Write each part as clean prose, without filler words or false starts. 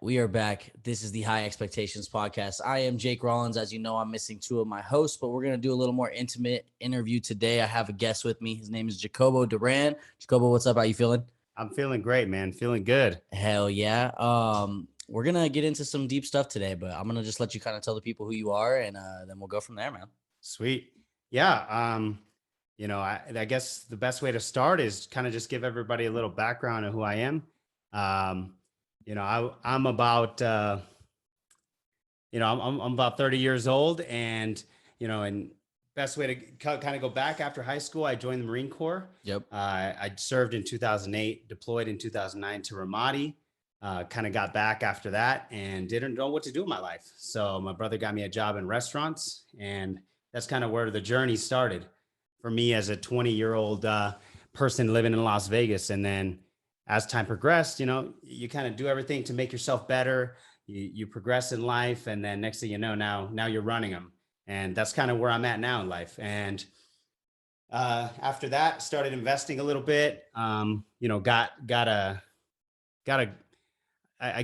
we are back. This is the High Expectations podcast. I am Jake Rawlins. As you know, I'm missing two of my hosts, but we're going to do a little more intimate interview today. I have a guest with me. His name is Jacobo Duran. Jacobo, what's up? How you feeling? I'm feeling great, man. Feeling good. Hell yeah. We're going to get into some deep stuff today, but I'm going to just let you kind of tell the people who you are, and then we'll go from there, man. Sweet. Yeah. I guess the best way to start is kind of just give everybody a little background of who I am. I'm about, I'm about 30 years old, and best way to kind of go back after high school, I joined the Marine Corps. Yep. I served in 2008, deployed in 2009 to Ramadi. Kind of got back after that and didn't know what to do with my life. So my brother got me a job in restaurants, and that's kind of where the journey started for me as a 20-year-old person living in Las Vegas. And then as time progressed, you kind of do everything to make yourself better. You progress in life, and then next thing you know, now you're running them. And that's kind of where I'm at now in life. And after that, started investing a little bit. I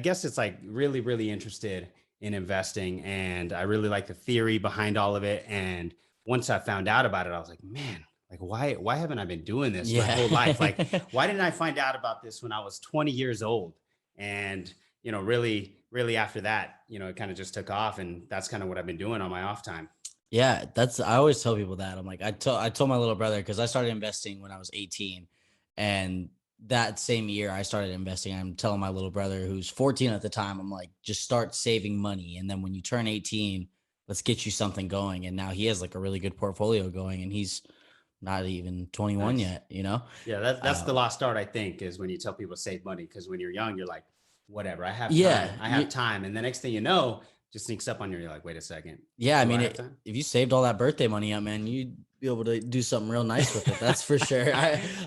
guess it's like really, really interested in investing, and I really like the theory behind all of it. And once I found out about it, I was like, man, like why haven't I been doing this my whole life? Like, why didn't I find out about this when I was 20 years old? And really, really after that, it kind of just took off, and that's kind of what I've been doing on my off time. Yeah, I always tell people that. I'm like, I told my little brother, because I started investing when I was 18, and that same year I started investing. I'm telling my little brother, who's 14 at the time, I'm like, just start saving money, and then when you turn 18, let's get you something going. And now he has like a really good portfolio going, and he's not even 21 yet, Yeah, that's the lost art, I think, is when you tell people to save money, because when you're young, you're like, whatever, I have time. I have time. And the next thing you know, just sneaks up on you. You're like, wait a second. Yeah, I mean, if you saved all that birthday money up, man, you'd be able to do something real nice with it. That's for sure.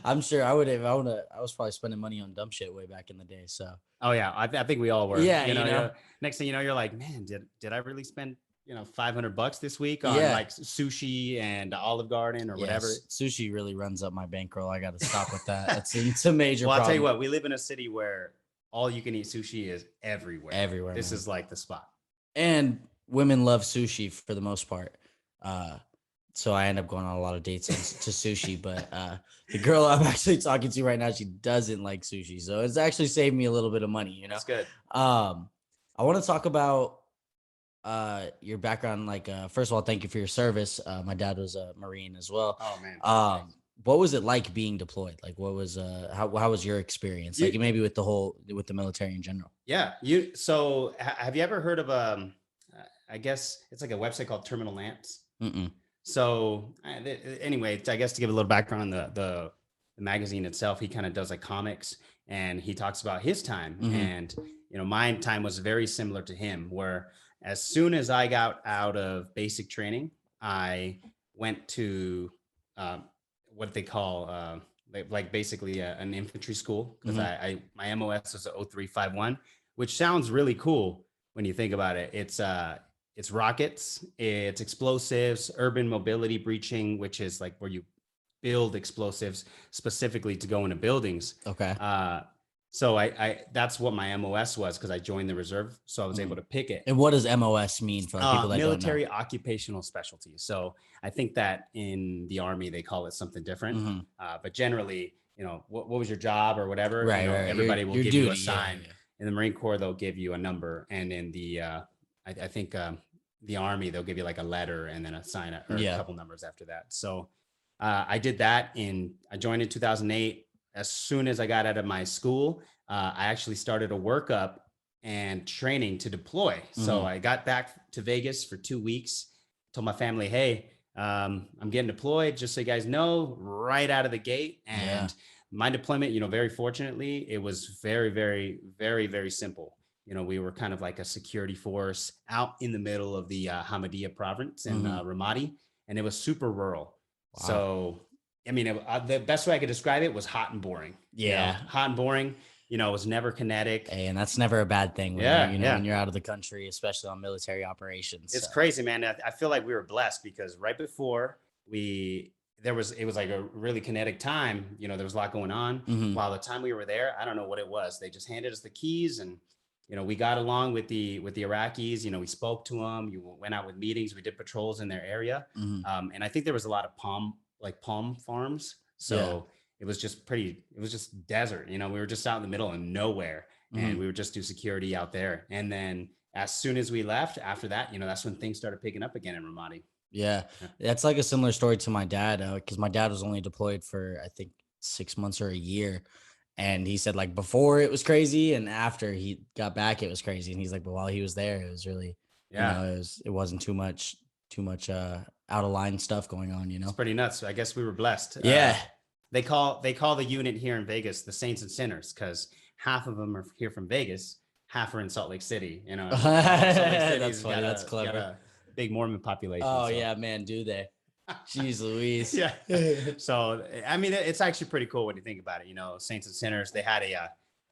I'm sure I would have. I was probably spending money on dumb shit way back in the day. So. Oh yeah, I think we all were. Yeah, next thing you know, you're like, man, did I really spend $500 this week on like sushi and Olive Garden or whatever? Sushi really runs up my bankroll. I got to stop with that. It's a major problem. I'll tell you what, we live in a city where all you can eat sushi is everywhere. Everywhere. This is like the spot. And women love sushi for the most part. So I end up going on a lot of dates to sushi. But the girl I'm actually talking to right now, she doesn't like sushi. So it's actually saved me a little bit of money, That's good. I want to talk about your background. Like, first of all, thank you for your service. My dad was a Marine as well. Oh, man. What was it like being deployed? Like, what was how was your experience? Like, maybe with the military in general. Yeah. So have you ever heard of I guess it's like a website called Terminal Lamps? Mm-mm. So anyway, I guess to give a little background on the magazine itself, he kind of does like comics, and he talks about his time. Mm-hmm. And my time was very similar to him, where as soon as I got out of basic training, I went to what they call like basically an infantry school, because my MOS was a 0351, which sounds really cool when you think about it. It's rockets, it's explosives, urban mobility breaching, which is like where you build explosives specifically to go into buildings. Okay. So I that's what my MOS was, because I joined the reserve, so I was able to pick it. And what does MOS mean for people that military don't know? Occupational Specialty. So I think that in the Army they call it something different, but generally, what was your job or whatever, right, everybody will give you a sign. Yeah. In the Marine Corps, they'll give you a number, and in the I think the Army, they'll give you like a letter and then a sign or a couple numbers after that. So I did that I joined in 2008. As soon as I got out of my school, I actually started a workup and training to deploy. So I got back to Vegas for 2 weeks, told my family, hey, I'm getting deployed, just so you guys know, right out of the gate. And my deployment, very fortunately, it was very, very, very, very simple. We were kind of like a security force out in the middle of the Hamidiyya province in Ramadi, and it was super rural. Wow. So, I mean, the best way I could describe it was hot and boring. Yeah. Hot and boring. It was never kinetic. Hey, and that's never a bad thing when you're out of the country, especially on military operations. It's crazy, man. I feel like we were blessed, because right before it was like a really kinetic time. There was a lot going on. While the time we were there, I don't know what it was. They just handed us the keys, and we got along with the Iraqis. We spoke to them. You went out with meetings. We did patrols in their area, Mhm. and I think there was a lot of palm farms. Yeah. So it was just pretty. It was just desert. We were just out in the middle of nowhere, and Mhm. we would just do security out there. And then as soon as we left, after that, that's when things started picking up again in Ramadi. Yeah. Yeah. That's like a similar story to my dad, because my dad was only deployed for I think 6 months or a year. And he said like before it was crazy, and after he got back it was crazy. And he's like, but while he was there, it was really, Yeah. it wasn't too much out of line stuff going on, It's pretty nuts. I guess we were blessed. Yeah. They call the unit here in Vegas the Saints and Sinners because half of them are here from Vegas, half are in Salt Lake City. Salt Lake That's City's funny. That's got clever. a big Mormon population. Oh So yeah, man, do they? Jeez Louise. yeah. So I mean, it's actually pretty cool when you think about it. Saints and Sinners. They had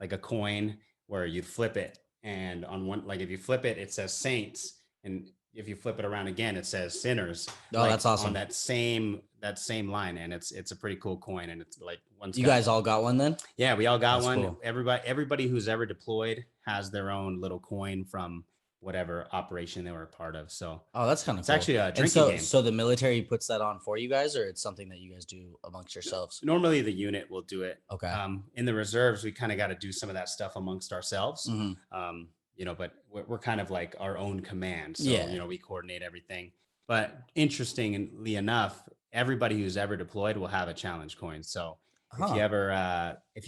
like a coin where you'd flip it, and on one, like if you flip it, it says Saints, and if you flip it around again, it says Sinners. Oh, Like that's awesome. on that same line, and it's a pretty cool coin, and it's like You guys all got one then? yeah, we all got That's one. cool. Everybody who's ever deployed has their own little coin from whatever operation they were a part of. So Oh, that's kind of it's cool. actually a And drinking so, game. so the military puts that on for you guys, or it's something that you guys do amongst yourselves? Normally the unit will do it. Okay. In the reserves, we kind of got to do some of that stuff amongst ourselves. Mhm. But we're kind of like our own command. So, Yeah. we coordinate everything. But interestingly enough, everybody who's ever deployed will have a challenge coin. So if you Huh.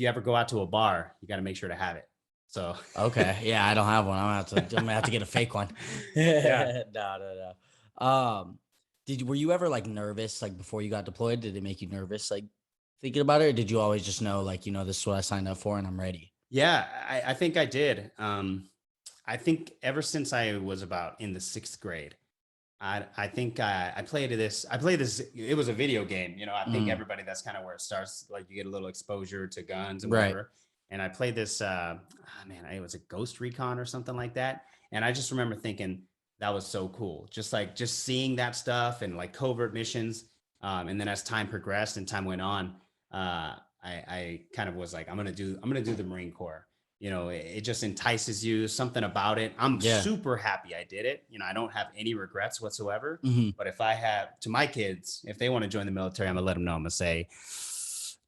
ever go out to a bar, you got to make sure to have it. So Okay. Yeah, I don't have one. I'm gonna have to get a fake one. yeah. No. Were you ever like nervous like before you got deployed? Did it make you nervous like thinking about it, or did you always just know like this is what I signed up for and I'm ready? Yeah, I think I did. I think ever since I was about in the 6th grade, I think I played this. I played this. It was a video game. I think Mhm. everybody, that's kind of where it starts. Like you get a little exposure to guns and Right. whatever. And I played this. Man, it was a Ghost Recon or something like that. And I just remember thinking that was so cool. Just seeing that stuff and like covert missions. And then as time progressed and time went on, I kind of was like, I'm gonna do the Marine Corps. It just entices you, something about it. I'm Yeah. super happy I did it. I don't have any regrets whatsoever. Mhm. But if I have to my kids, if they want to join the military, I'm gonna let them know. I'm gonna say,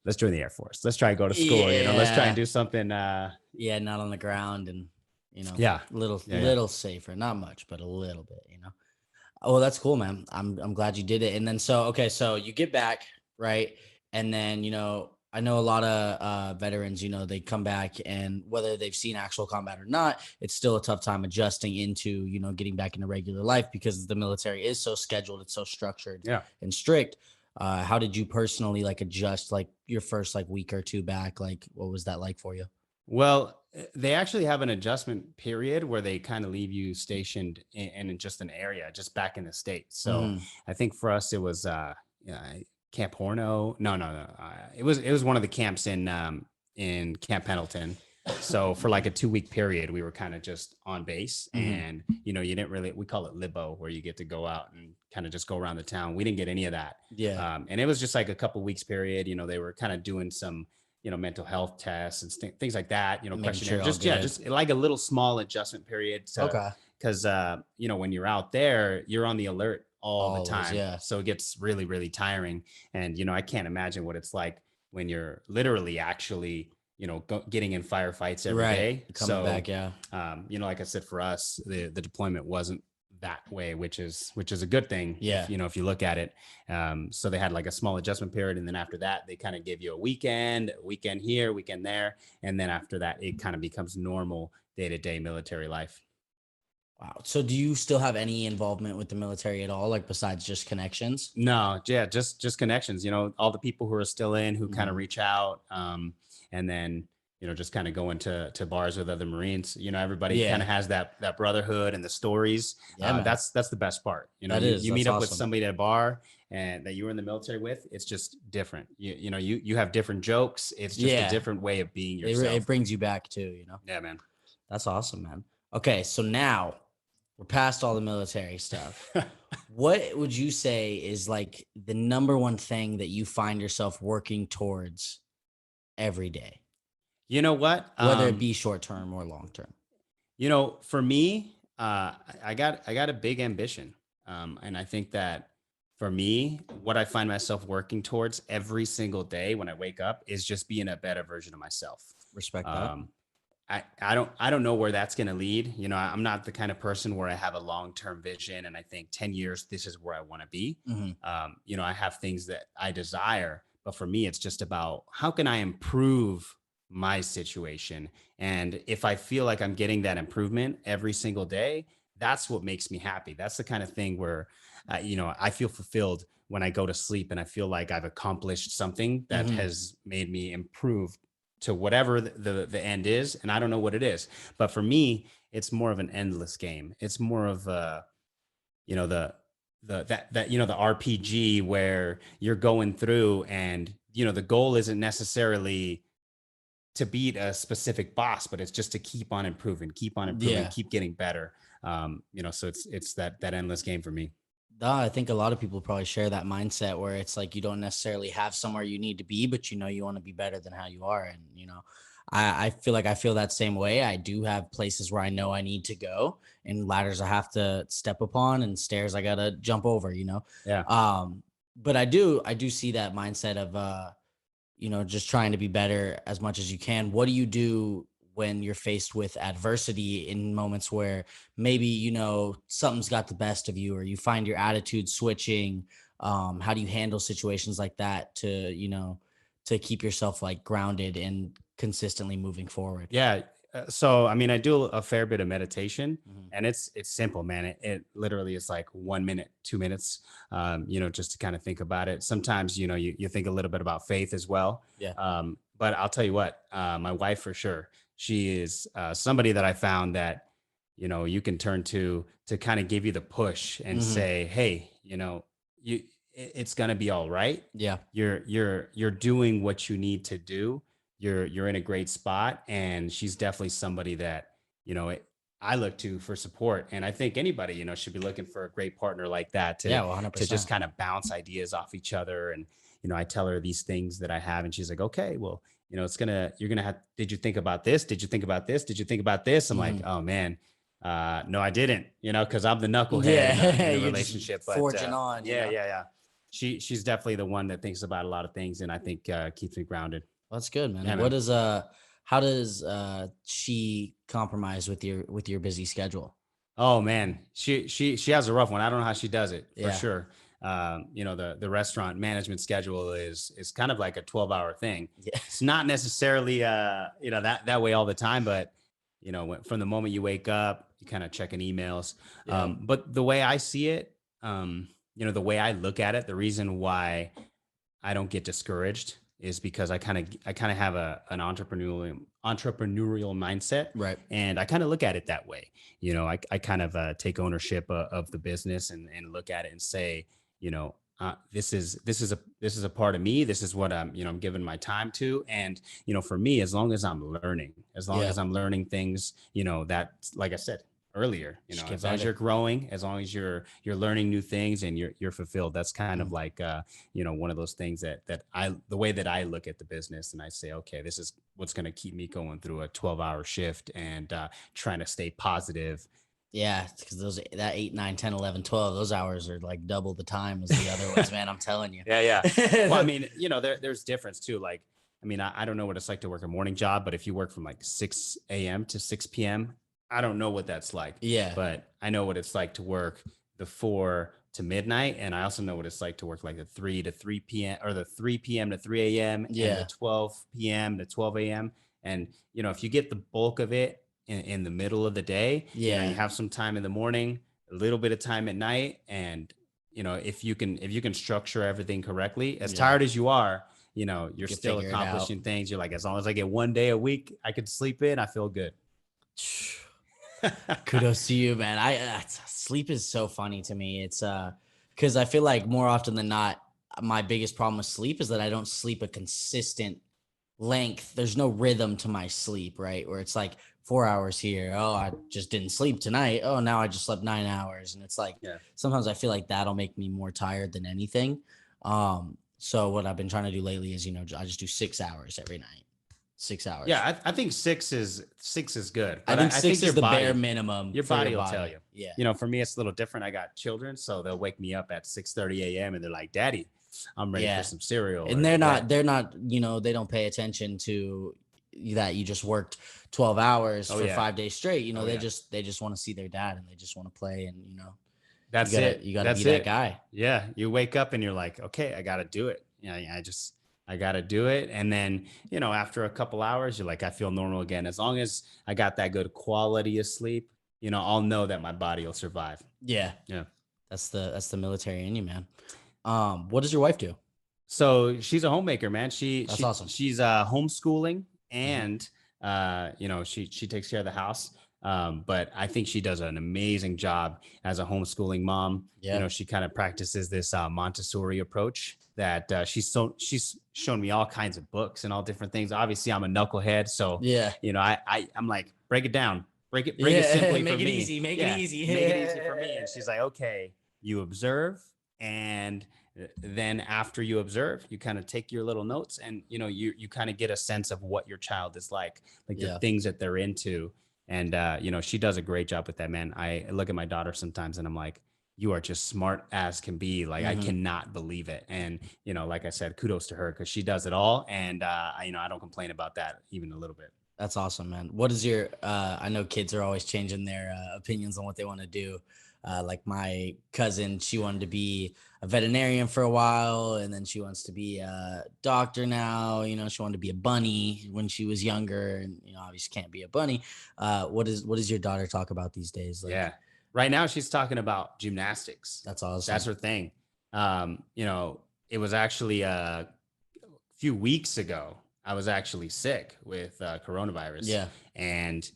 let's join the Air Force. Let's try and go to school. Let's try and Yeah. do something. Yeah, not on the ground, and Yeah, little yeah. little safer, not much, but a little bit. Oh, that's cool, man. I'm glad you did it. And then okay, so you get back, right? And then, I know a lot of veterans, they come back, and whether they've seen actual combat or not, it's still a tough time adjusting into, getting back into regular life because the military is so scheduled, it's so structured Yeah. and strict. How did you personally like adjust like your first like week or two back? Like what was that like for you? Well, they actually have an adjustment period where they kind of leave you stationed in just an area, just back in the States. So Hmm. I think for us, it was yeah, Camp Horno. No, no, no. It was one of the camps in Camp Pendleton. So for like a 2-week period, we were kind of just on base, Hmm. and you didn't really. We call it libo, where you get to go out and kind of just go around the town. We didn't get any of that, Yeah. and it was just like a couple weeks period. They were kind of doing some mental health tests and things like that, Making sure questionnaire, you're all just, yeah, good. just like a little small adjustment period Okay. because, when you're out there, you're on the alert all the Always, time. yeah. So it gets really, really tiring. And, I can't imagine what it's like when you're literally actually, getting in firefights every Right. day. Coming So, back, yeah. like I said, for us, the deployment wasn't that way, which is a good thing. Yeah. If you look at it. So they had like a small adjustment period, and then after that, they kind of give you a weekend here, weekend there, and then after that, it kind of becomes normal day-to-day military life. Wow. So do you still have any involvement with the military at all, like besides just connections? No, yeah, just connections. All the people who are still in, who kind of Mhm. reach out, and then just kind of go into bars with other Marines. Everybody kind Yeah. of has that brotherhood and the stories. Yeah, man. That's the best part. That You is. you That's meet up with awesome. somebody at a bar and that you were in the military with. It's just different. You have different jokes. It's just a Yeah. different way of being It yourself. brings you back too. Yeah, man. That's awesome, man. Okay, so now we're past all the military stuff. What would you say is like the number one thing that you find yourself working towards every day, You know what? whether it be short term or long term? For me, I got a big ambition, and I think that for me, what I find myself working towards every single day when I wake up is just being a better version of myself. Respect that. Um, I don't know where that's going to lead. I'm not the kind of person where I have a long term vision and I think 10 years this is where I want to be. Hmm. I have things that I desire, but for me, it's just about how can I improve my situation. And if I feel like I'm getting that improvement every single day, that's what makes me happy. That's the kind of thing where, I feel fulfilled when I go to sleep and I feel like I've accomplished something that Hmm. has made me improve to whatever the end is. And I don't know what it is, but for me, it's more of an endless game. It's more of you know the RPG where you're going through, and the goal isn't necessarily to beat a specific boss, but it's just to keep on improving, Yeah. keep getting better. So it's that endless game for me. I think a lot of people probably share that mindset where it's like you don't necessarily have somewhere you need to be, but you want to be better than how you are. And, I feel like I feel that same way. I do have places where I know I need to go and ladders I have to step upon and stairs I got to jump over. Yeah. But I do see that mindset of, just trying to be better as much as you can. What do you do when you're faced with adversity in moments where maybe, something's got the best of you or you find your attitude switching? How do you handle situations like that to keep yourself like grounded and consistently moving forward? Yeah. So I mean, I do a fair bit of meditation, Mhm. and it's simple, man. It literally is like 1 minute, 2 minutes, just to kind of think about it. Sometimes, you think a little bit about faith as well. Yeah. But I'll tell you what, my wife for sure, she is somebody that I found that, you can turn to kind of give you the push and Hmm. say, hey, you, it's gonna be all right. Yeah. You're doing what you need to do. You're in a great spot, and she's definitely somebody that you know it, I look to for support. And I think anybody should be looking for a great partner like that Yeah. to Well, just 100%. kind of bounce ideas off each other. And I tell her these things that I have, and she's like, okay, well, you're gonna have, did you think about this, did you think about this, did you think about this? I'm like, Hmm. oh man, no, I didn't, because I'm the knucklehead Yeah. in a You're just relationship. But forging on. yeah, she's definitely the one that thinks about a lot of things, and I think keeps me grounded. Well, that's good, Yeah, man. man. How does she compromise with your busy schedule? Oh man, she has a rough one. I don't know how she does it for Yeah. sure. The restaurant management schedule is kind of like a 12-hour thing. Yeah. It's not necessarily that way all the time, but from the moment you wake up, you kind of checking emails. Yeah. But the way I see it, the way I look at it, the reason why I don't get discouraged is because I kind of have an entrepreneurial mindset, Right. and I kind of look at it that way. I kind of take ownership of the business, and look at it and say, this is a part of me. This is what I'm giving my time to. And for me, as long Yeah. as I'm learning things, that, like I said earlier, Just get as long as better. you're growing, as long as you're learning new things and you're fulfilled, that's kind of Mm. like one of those things the way that I look at the business, and I say, okay, this is what's going to keep me going through a 12-hour shift, and trying to stay positive. Yeah, because that 8, 9, 10, 11, 12, those hours are like double the time as the other ones, man. I'm telling you. Yeah, yeah. Well, I mean, there's difference too. Like, I mean, I don't know what it's like to work a morning job, but if you work from like 6 a.m. to 6 p.m., I don't know what that's like. Yeah. But I know what it's like to work the 4 to midnight. And I also know what it's like to work like the 3 to 3 p.m. or the 3 p.m. to 3 a.m. and the Yeah. 12 p.m. to 12 a.m. And, if you get the bulk of it in the middle of the day, you Yeah. have some time in the morning, a little bit of time at night, and if you can structure everything correctly, as Yeah. tired as you are, You you're can still figure it out. accomplishing things. You're like, as long as I get one day a week I could sleep in, I feel good. Kudos to you, man. Sleep is so funny to me. It's because I feel like more often than not, my biggest problem with sleep is that I don't sleep a consistent length. There's no rhythm to my sleep, right? Where it's like 4 hours here. Oh, I just didn't sleep tonight. Oh, now I just slept 9 hours. And it's like Yeah. sometimes I feel like that'll make me more tired than anything. So what I've been trying to do lately is, I just do 6 hours every night. 6 hours. Yeah, I think six is good. I But think I six think is the bare minimum. your For your body will tell body. you. Yeah. You know, for me, it's a little different. I got children, so they'll wake me up at 6:30 a.m. and they're like, "Daddy, I'm ready for Yeah. some cereal." And Or Dad. they're not, they don't pay attention to that you just worked 12 hours Oh for yeah. 5 days straight. Oh They yeah. just want to see their dad and they just want to play. And, That's it. you gotta be That's that it. guy. Yeah. You wake up and you're like, okay, I got to do it. Yeah. I got to do it. And then, after a couple hours, you're like, I feel normal again. As long as I got that good quality of sleep, I'll know that my body will survive. Yeah. Yeah. That's the military in you, man. What does your wife do? So she's a homemaker, man. That's awesome. She's homeschooling Mhm. and she takes care of the house. But I think she does an amazing job as a homeschooling mom. Yeah. She kind of practices this Montessori approach that she's shown me all kinds of books and all different things. Obviously, I'm a knucklehead, so Yeah. I'm like, break it down, break it Yeah. simply Make for it me. easy. Make Yeah, it easy. make it easy for me. And she's like, okay, you observe, and then after you observe, you kind of take your little notes, and you kind of get a sense of what your child is like the Yeah. things that they're into. And she does a great job with that, man. I look at my daughter sometimes and I'm like, you are just smart as can be. Like, I Mhm. cannot believe it. And like I said, kudos to her because she does it all. And I don't complain about that even a little bit. That's awesome, man. What is your I know kids are always changing their opinions on what they want to do. Like my cousin, she wanted to be a veterinarian for a while, and then she wants to be a doctor now. She wanted to be a bunny when she was younger, and obviously can't be a bunny. What does your daughter talk about these days? Like, Yeah. Right now she's talking about gymnastics. that's awesome. That's her thing. It was actually a few weeks ago, I was actually sick with coronavirus. Yeah. And,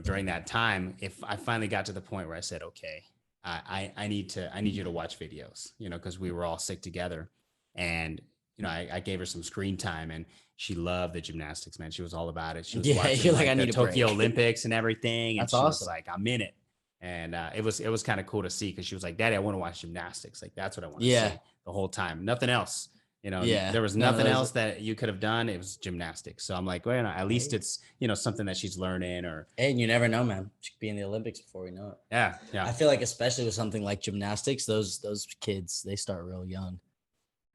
during that time, if I finally got to the point where I said, okay, I need you to watch videos, because we were all sick together. And, I gave her some screen time and she loved the gymnastics, man. She was all about it. She was watching you're like, I the need a Tokyo break. Olympics and everything. And That's she was awesome. like, I'm in it. And it was kind of cool to see because she was like, Daddy, I want to watch gymnastics. Like, that's what I want to Yeah. see the whole time. Nothing else. Yeah. There was None of nothing those- else that you could have done. It was gymnastics. So I'm like, well, at least Hey. it's, something that she's learning or. Hey, and you never know, man. She could be in the Olympics before we know it. Yeah. I Yeah. feel like especially with something like gymnastics, those kids, they start real young.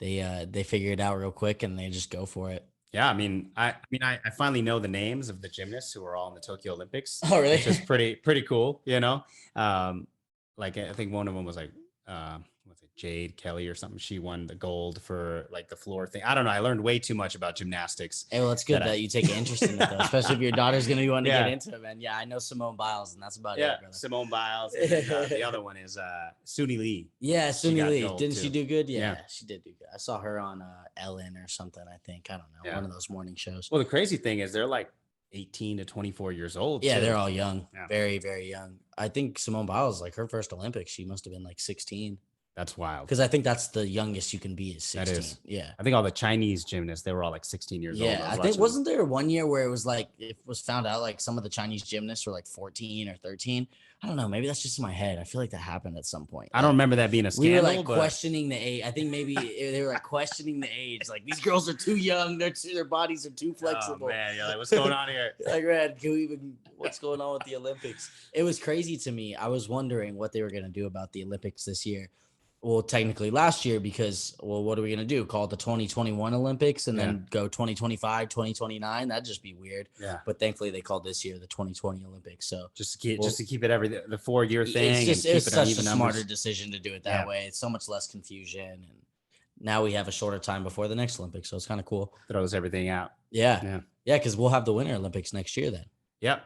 They figure it out real quick and they just go for it. Yeah. I finally know the names of the gymnasts who are all in the Tokyo Olympics. Oh, really? Which is pretty cool, Like I think one of them was like, what's it, Jade Kelly or something. She won the gold for like the floor thing. I don't know. I learned way too much about gymnastics. Hey, well, it's good that you take an interest in it, though, especially if your daughter's going to be wanting Yeah. to get into it, man. Yeah, I know Simone Biles, and that's about Yeah, it, brother. Simone Biles. And then, the other one is Suni Lee. Yeah, She Suni got Lee. gold, Didn't too. she do good? Yeah, Yeah. she did do good. I saw her on Ellen or something, I think. I don't know. Yeah. One of those morning shows. Well, the crazy thing is they're like 18 to 24 years old. Yeah, too. they're all young. Yeah. Very, very young. I think Simone Biles, like her first Olympics, she must have been like 16. That's wild. Because I think that's the youngest you can be is 16. That is. Yeah. I think all the Chinese gymnasts, they were all like 16 years old. Yeah, I think wasn't there one year where it was like it was found out like some of the Chinese gymnasts were like 14 or 13. I don't know. Maybe that's just in my head. I feel like that happened at some point. I don't remember that being a We scandal. were like questioning the age. I think maybe they were like questioning the age. Like these girls are too young. Their bodies are too flexible. Oh man, yeah, like, what's going on here? Like, man, can we even? What's going on with the Olympics? It was crazy to me. I was wondering what they were gonna do about the Olympics this year. Well, technically last year because, well, what are we going to do? Call it the 2021 Olympics and then go 2025, 2029? That'd just be weird. Yeah. But thankfully they called this year the 2020 Olympics. So just to keep it the 4-year thing. It's and just keep it on such a even smarter numbers. decision to do it that way. It's so much less confusion. And now we have a shorter time before the next Olympics. So it's kind of cool. Throws everything out. Yeah. Yeah. Because we'll have the Winter Olympics next year then. Yep.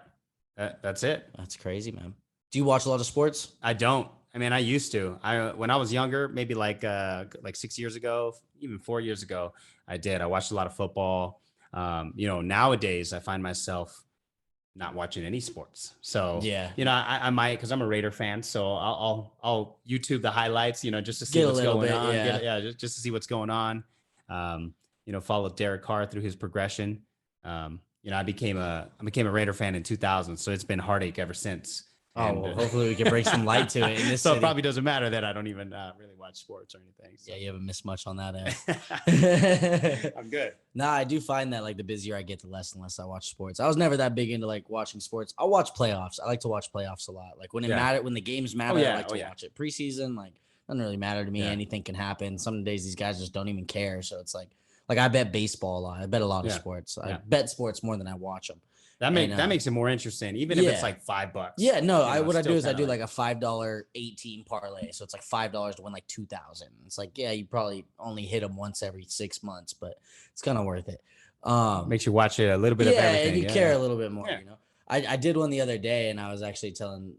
That's it. That's crazy, man. Do you watch a lot of sports? I don't. I mean, I used to. When I was younger, maybe like 6 years ago, even 4 years ago, I did. I watched a lot of football. Nowadays I find myself not watching any sports. So I might, because I'm a Raider fan. So I'll YouTube the highlights, just to see what's going on. Just to see what's going on. Follow Derek Carr through his progression. I became a Raider fan in 2000. So it's been heartache ever since. Oh, well, hopefully we can bring some light to it in this so city. it probably doesn't matter that I don't even really watch sports or anything. So. Yeah, you haven't missed much on that end. I'm good. Nah, I do find that like the busier I get, the less and less I watch sports. I was never that big into like watching sports. I'll watch playoffs. I like to watch playoffs a lot. Like when it mattered, when the games matter, I like to watch it. Preseason, like doesn't really matter to me. Anything can happen. Some days these guys just don't even care. So it's like I bet baseball a lot. I bet a lot of sports. I bet sports more than I watch them. That makes it more interesting, even if it's like $5. Yeah, no, what I do is I do like a $5 18 parlay. So it's like $5 to win like 2,000. It's like, yeah, you probably only hit them once every 6 months, but it's kind of worth it. Makes you watch it a little bit of everything. And you care a little bit more, you know. I did one the other day, and I was actually telling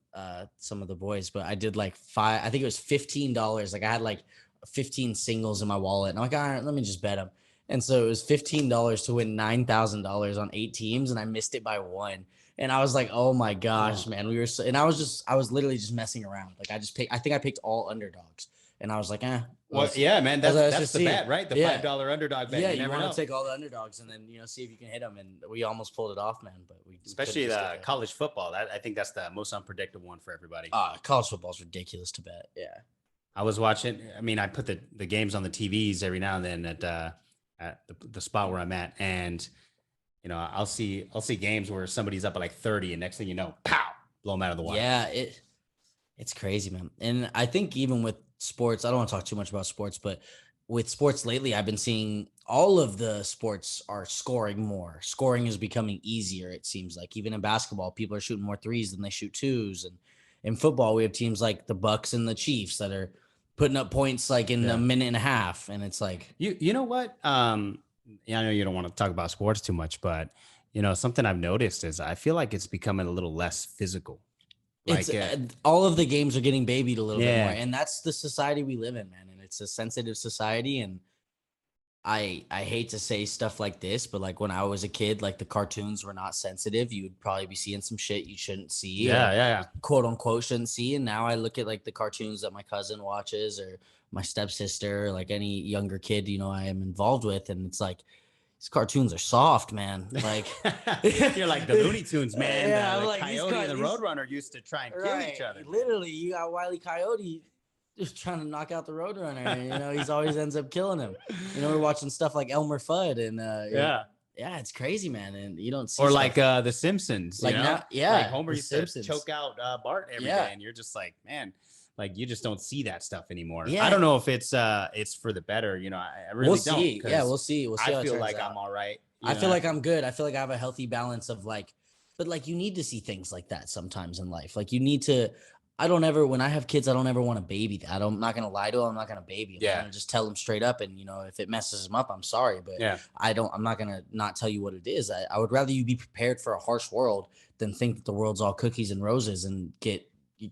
some of the boys, but I did like I think it was $15. Like I had like 15 singles in my wallet, and I'm like, all right, let me just bet them. And so it was $15 to win $9,000 on 8 teams, and I missed it by 1. And I was like, oh my gosh, man. And I was literally just messing around. Like I think I picked all underdogs. And I was like, well, yeah, man, that's the bet, right? The $5 underdog bet. Yeah, you want to take all the underdogs and then, see if you can hit them. And we almost pulled it off, man. But especially the college football. I think that's the most unpredictable one for everybody. College football is ridiculous to bet. Yeah. I was watching. I mean, I put the games on the TVs every now and then at the spot where I'm at, and I'll see games where somebody's up at like 30, and next thing you know, pow, blow them out of the water. Yeah, it's crazy, man. And I think even with sports, I don't want to talk too much about sports, but with sports lately, I've been seeing all of the sports are scoring more. Scoring is becoming easier, it seems like. Even in basketball, people are shooting more threes than they shoot twos. And in football, we have teams like the Bucks and the Chiefs that are putting up points like in a minute and a half. And it's like, you know what? I know you don't want to talk about sports too much, but something I've noticed is I feel like it's becoming a little less physical. Like all of the games are getting babied a little bit more, and that's the society we live in, man. And it's a sensitive society. And I hate to say stuff like this, but like when I was a kid, like the cartoons were not sensitive. You would probably be seeing some shit you shouldn't see. Yeah. Quote unquote shouldn't see. And now I look at like the cartoons that my cousin watches or my stepsister, or like any younger kid, I am involved with. And it's like, these cartoons are soft, man. Like you're like the Looney Tunes, man. Yeah, the like Coyote and the Roadrunner used to try and kill each other. Literally, you got Wile E. Coyote just trying to knock out the Roadrunner. He's always ends up killing him. We're watching stuff like Elmer Fudd and yeah, it's crazy, man. And you don't see or like the Simpsons, like like Homer used to choke out Bart every day, and you're just like, man. Like you just don't see that stuff anymore. Yeah. I don't know if it's for the better. I really don't. See. Yeah, we'll see. We'll see. I feel like I'm all right. I feel like I'm good. I feel like I have a healthy balance of but like you need to see things like that sometimes in life. Like you need to. When I have kids, I don't ever want to baby that. I'm not gonna lie to them. I'm not gonna baby them. I'm gonna just tell them straight up. And if it messes them up, I'm sorry, but I'm not gonna not tell you what it is. I would rather you be prepared for a harsh world than think that the world's all cookies and roses and get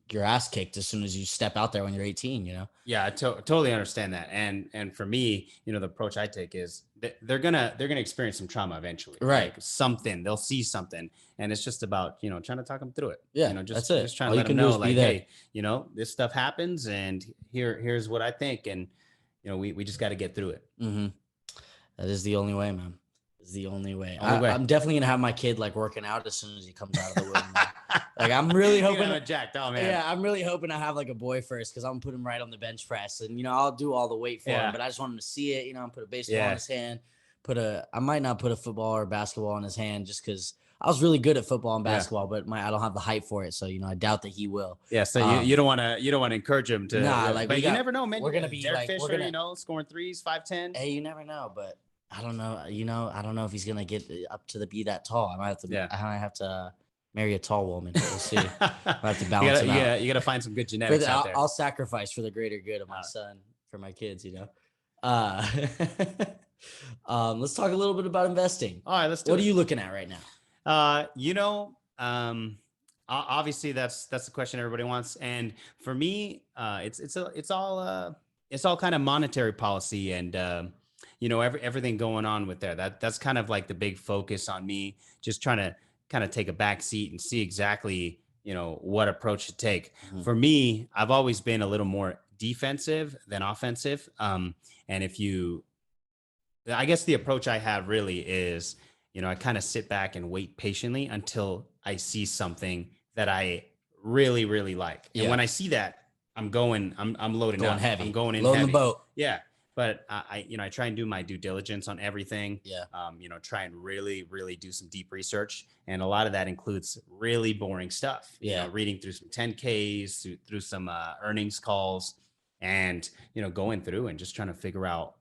your ass kicked as soon as you step out there when you're 18, Yeah, I totally understand that. And for me, the approach I take is they're gonna experience some trauma eventually, right? Like something, they'll see something, and it's just about trying to talk them through it. Yeah, that's it. Just trying to let them know, like, hey, this stuff happens, and here's what I think, and we just got to get through it. Mm-hmm. That is the only way, man. It's the only way. I'm definitely gonna have my kid like working out as soon as he comes out of the womb. Like I'm really hoping jacked. Oh man. Yeah, I'm really hoping I have like a boy first because I'm gonna put him right on the bench press, and I'll do all the weight for him. But I just want him to see it. I'm put a baseball in his hand. I might not put a football or basketball in his hand just because I was really good at football and basketball, but I don't have the height for it. So I doubt that he will. Yeah. So you don't want to encourage him to. Nah, but you never know, man. We're gonna be Derek Fisher, scoring threes, 5'10". Hey, you never know, but. I don't know. I don't know if he's gonna get up to be that tall. I might have to. I might have to marry a tall woman. We'll see. I have to balance it out. Yeah, you got to find some good genetics out there. I'll sacrifice for the greater good of my son, for my kids. Let's talk a little bit about investing. All right, let's do it. What are you looking at right now? Obviously that's the question everybody wants, and for me, it's all kind of monetary policy and. Everything going on with there. That's kind of like the big focus on me, just trying to kind of take a back seat and see exactly, what approach to take. Mm-hmm. For me, I've always been a little more defensive than offensive. And I guess the approach I have really is, I kind of sit back and wait patiently until I see something that I really, really like. And when Yeah. I see that, I'm loading Going up. I'm heavy. going in Loading the heavy. boat. Yeah. But I try and do my due diligence on everything. Yeah. Try and really, really do some deep research. And a lot of that includes really boring stuff, Yeah. reading through some 10Ks, through some earnings calls, and, going through and just trying to figure out,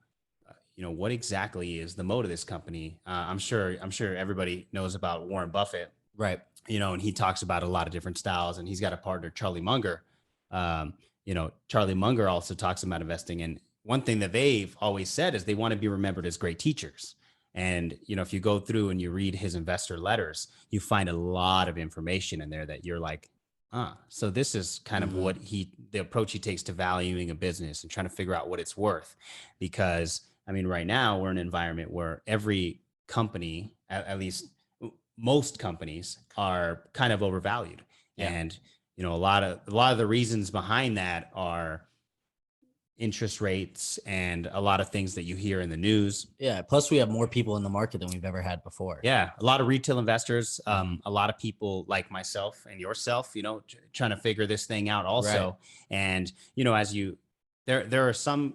what exactly is the mode of this company. I'm sure everybody knows about Warren Buffett, Right. and he talks about a lot of different styles, and he's got a partner, Charlie Munger. Charlie Munger also talks about investing. And one thing that they've always said is they want to be remembered as great teachers. And, if you go through and you read his investor letters, you find a lot of information in there that you're like, so this is kind of what the approach he takes to valuing a business and trying to figure out what it's worth. Because, I mean, right now we're in an environment where every company, at least most companies, are kind of overvalued. Yeah. And, a lot of the reasons behind that are interest rates and a lot of things that you hear in the news. Yeah. Plus, we have more people in the market than we've ever had before. Yeah, a lot of retail investors, a lot of people like myself and yourself, trying to figure this thing out also. Right. And, as there are some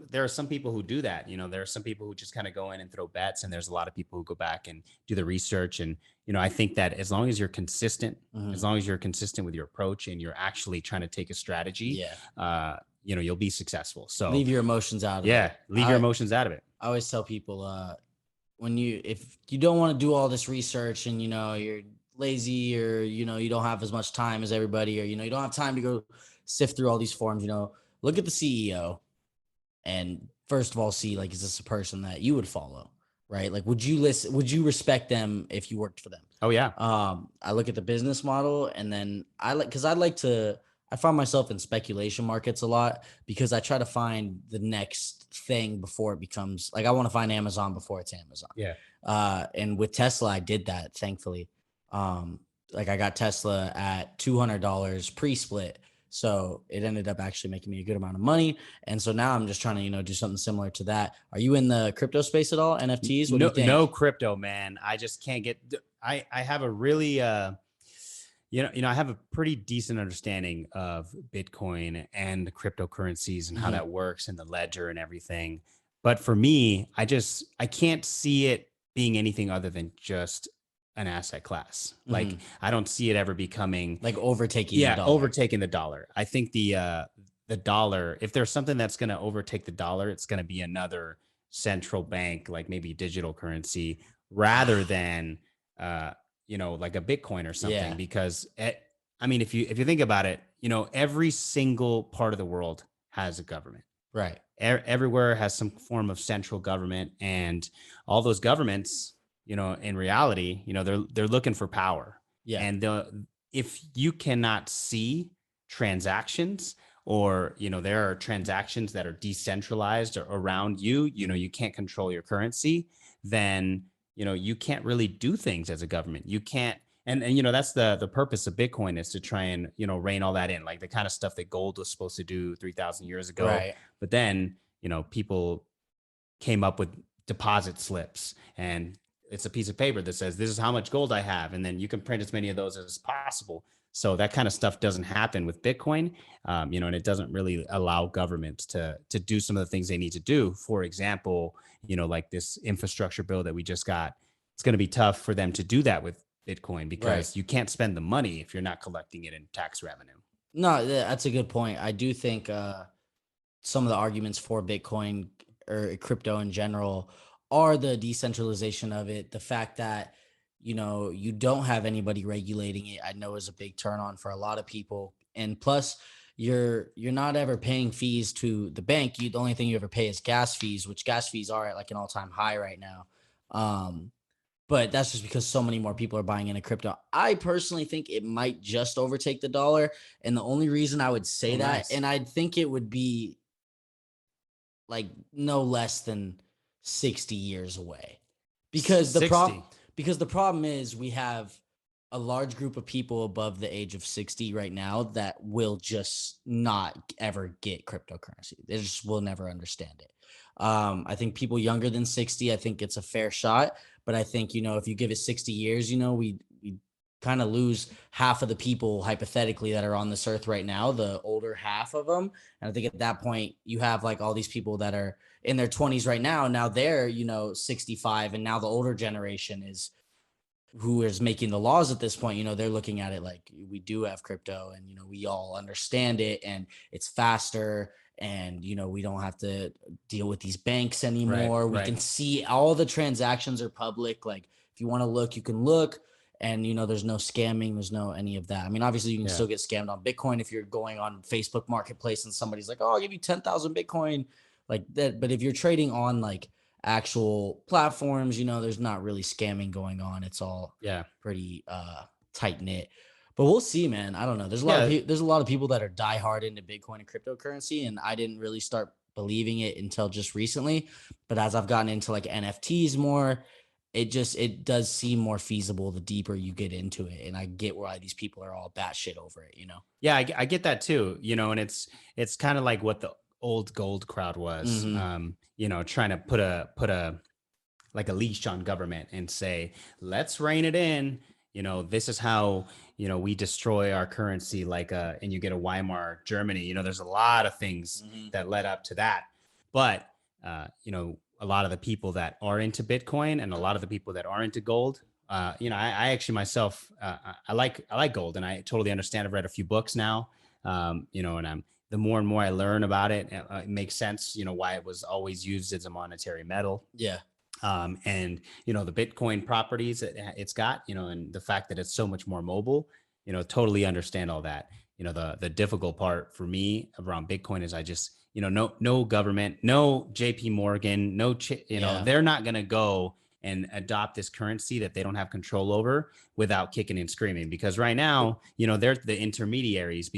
people who do that. There are some people who just kind of go in and throw bets, and there's a lot of people who go back and do the research. And, I think that as long as you're consistent, with your approach and you're actually trying to take a strategy, you'll be successful. So leave your emotions out of it. Leave your emotions out of it. I always tell people, if you don't want to do all this research and, you're lazy, or, you don't have as much time as everybody, or, you don't have time to go sift through all these forms, look at the CEO and first of all, see, like, is this a person that you would follow? Right? Like, would you respect them if you worked for them? Oh yeah. I look at the business model, and then I find myself in speculation markets a lot, because I try to find the next thing before it becomes, like, I want to find Amazon before it's Amazon. Yeah. And with Tesla, I did that, thankfully. Like, I got Tesla at $200 pre-split. So it ended up actually making me a good amount of money. And so now I'm just trying to, do something similar to that. Are you in the crypto space at all? NFTs? What do you think? No crypto, man. I just can't get, I have a really, I have a pretty decent understanding of Bitcoin and the cryptocurrencies and how that works and the ledger and everything. But for me, I can't see it being anything other than just an asset class. Like, I don't see it ever becoming like overtaking the dollar. Overtaking the dollar. I think the dollar, if there's something that's going to overtake the dollar, it's going to be another central bank, like maybe digital currency, rather than like a Bitcoin or something. Because if you think about it, every single part of the world has a government. Right. Everywhere has some form of central government, and all those governments, in reality, they're looking for power. Yeah. And if you cannot see transactions, or, there are transactions that are decentralized around you, you can't control your currency, then, you can't really do things as a government. You can't. And that's the purpose of Bitcoin, is to try and, rein all that in, like the kind of stuff that gold was supposed to do 3,000 years ago. Right. But then, people came up with deposit slips, and it's a piece of paper that says, this is how much gold I have. And then you can print as many of those as possible. So that kind of stuff doesn't happen with Bitcoin, and it doesn't really allow governments to do some of the things they need to do. For example, like this infrastructure bill that we just got, it's going to be tough for them to do that with Bitcoin, because you can't spend the money if you're not collecting it in tax revenue. No, that's a good point. I do think some of the arguments for Bitcoin or crypto in general are the decentralization of it. The fact that, you don't have anybody regulating it, I know, is a big turn on for a lot of people. And plus, you're not ever paying fees to the bank. The only thing you ever pay is gas fees, which gas fees are at like an all-time high right now. But that's just because so many more people are buying into crypto. I personally think it might just overtake the dollar. And the only reason I would say that, and I think it would be like no less than 60 years away, because the problem is we have a large group of people above the age of 60 right now that will just not ever get cryptocurrency. They just will never understand it. I think people younger than 60, I think it's a fair shot. But I think, if you give it 60 years, we kind of lose half of the people hypothetically that are on this earth right now, the older half of them. And I think at that point you have like all these people that are in their 20s right now. Now they're, 65, and now the older generation is who is making the laws at this point. They're looking at it like, we do have crypto, and we all understand it, and it's faster, and we don't have to deal with these banks anymore. We can see all the transactions are public. Like, if you want to look, you can look, and there's no scamming, there's no any of that. I mean, obviously you can still get scammed on Bitcoin if you're going on Facebook Marketplace and somebody's like, oh, I'll give you 10,000 Bitcoin like that. But if you're trading on like actual platforms, there's not really scamming going on. It's all pretty tight knit. But we'll see, man. I don't know. There's a lot of people that are diehard into Bitcoin and cryptocurrency, and I didn't really start believing it until just recently. But as I've gotten into like NFTs more, it does seem more feasible the deeper you get into it. And I get why these people are all batshit over it, Yeah, I get that too, and it's kind of like what the old gold crowd was, trying to put a like a leash on government and say, let's rein it in. This is how, we destroy our currency, like, and you get a Weimar Germany, there's a lot of things that led up to that. But, a lot of the people that are into Bitcoin and a lot of the people that are into gold, I actually myself, I like gold, and I totally understand. I've read a few books now, and the more and more I learn about it, it makes sense, why it was always used as a monetary metal. Yeah. And the Bitcoin properties it's got, and the fact that it's so much more mobile, totally understand all that. The difficult part for me around Bitcoin is I just, no government, no JP Morgan, they're not going to go and adopt this currency that they don't have control over without kicking and screaming, because right now, they're the intermediaries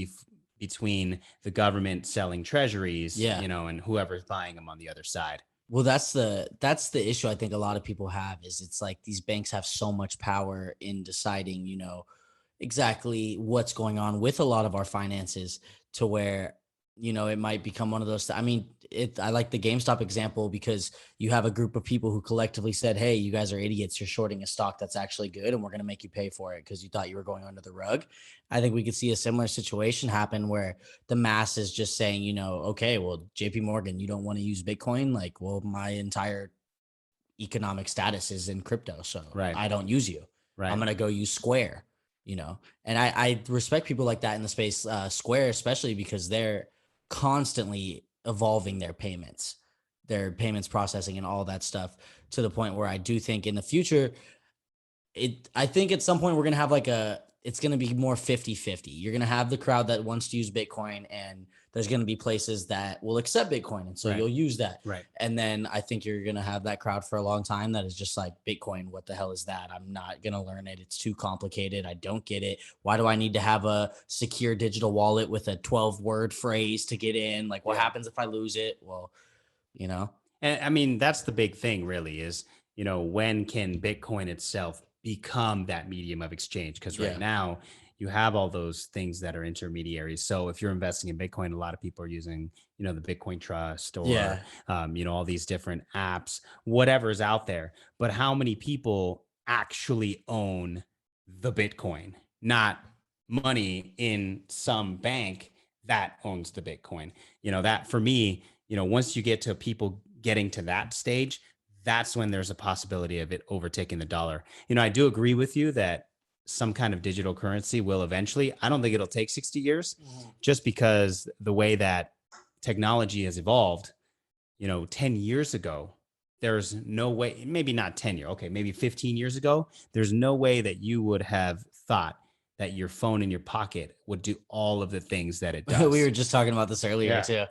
between the government selling treasuries, and whoever's buying them on the other side. Well, that's the issue I think a lot of people have, is it's like these banks have so much power in deciding, exactly what's going on with a lot of our finances, to where, it might become one of those. I mean, I like the GameStop example, because you have a group of people who collectively said, hey, you guys are idiots. You're shorting a stock that's actually good, and we're going to make you pay for it because you thought you were going under the rug. I think we could see a similar situation happen where the mass is just saying, okay, well, JP Morgan, you don't want to use Bitcoin. Like, well, my entire economic status is in crypto, so I don't use you. I'm going to go use Square, and I respect people like that in the space. Square, especially because they're constantly evolving their payments processing and all that stuff, to the point where I do think in the future, I think at some point we're going to have like it's going to be more 50-50. You're going to have the crowd that wants to use Bitcoin, and there's going to be places that will accept Bitcoin. And so you'll use that. Right. And then I think you're going to have that crowd for a long time that is just like, Bitcoin, what the hell is that? I'm not going to learn it. It's too complicated. I don't get it. Why do I need to have a secure digital wallet with a 12-word phrase to get in? Like, what happens if I lose it? Well, And I mean, that's the big thing really is, when can Bitcoin itself become that medium of exchange? Because right now you have all those things that are intermediaries. So if you're investing in Bitcoin, a lot of people are using, the Bitcoin Trust or, all these different apps, whatever's out there. But how many people actually own the Bitcoin? Not money in some bank that owns the Bitcoin. That for me, once you get to people getting to that stage, that's when there's a possibility of it overtaking the dollar. I do agree with you that some kind of digital currency will eventually. I don't think it'll take 60 years, just because the way that technology has evolved, 10 years ago, there's no way, maybe not 10 years, okay, maybe 15 years ago, there's no way that you would have thought that your phone in your pocket would do all of the things that it does. We were just talking about this earlier too.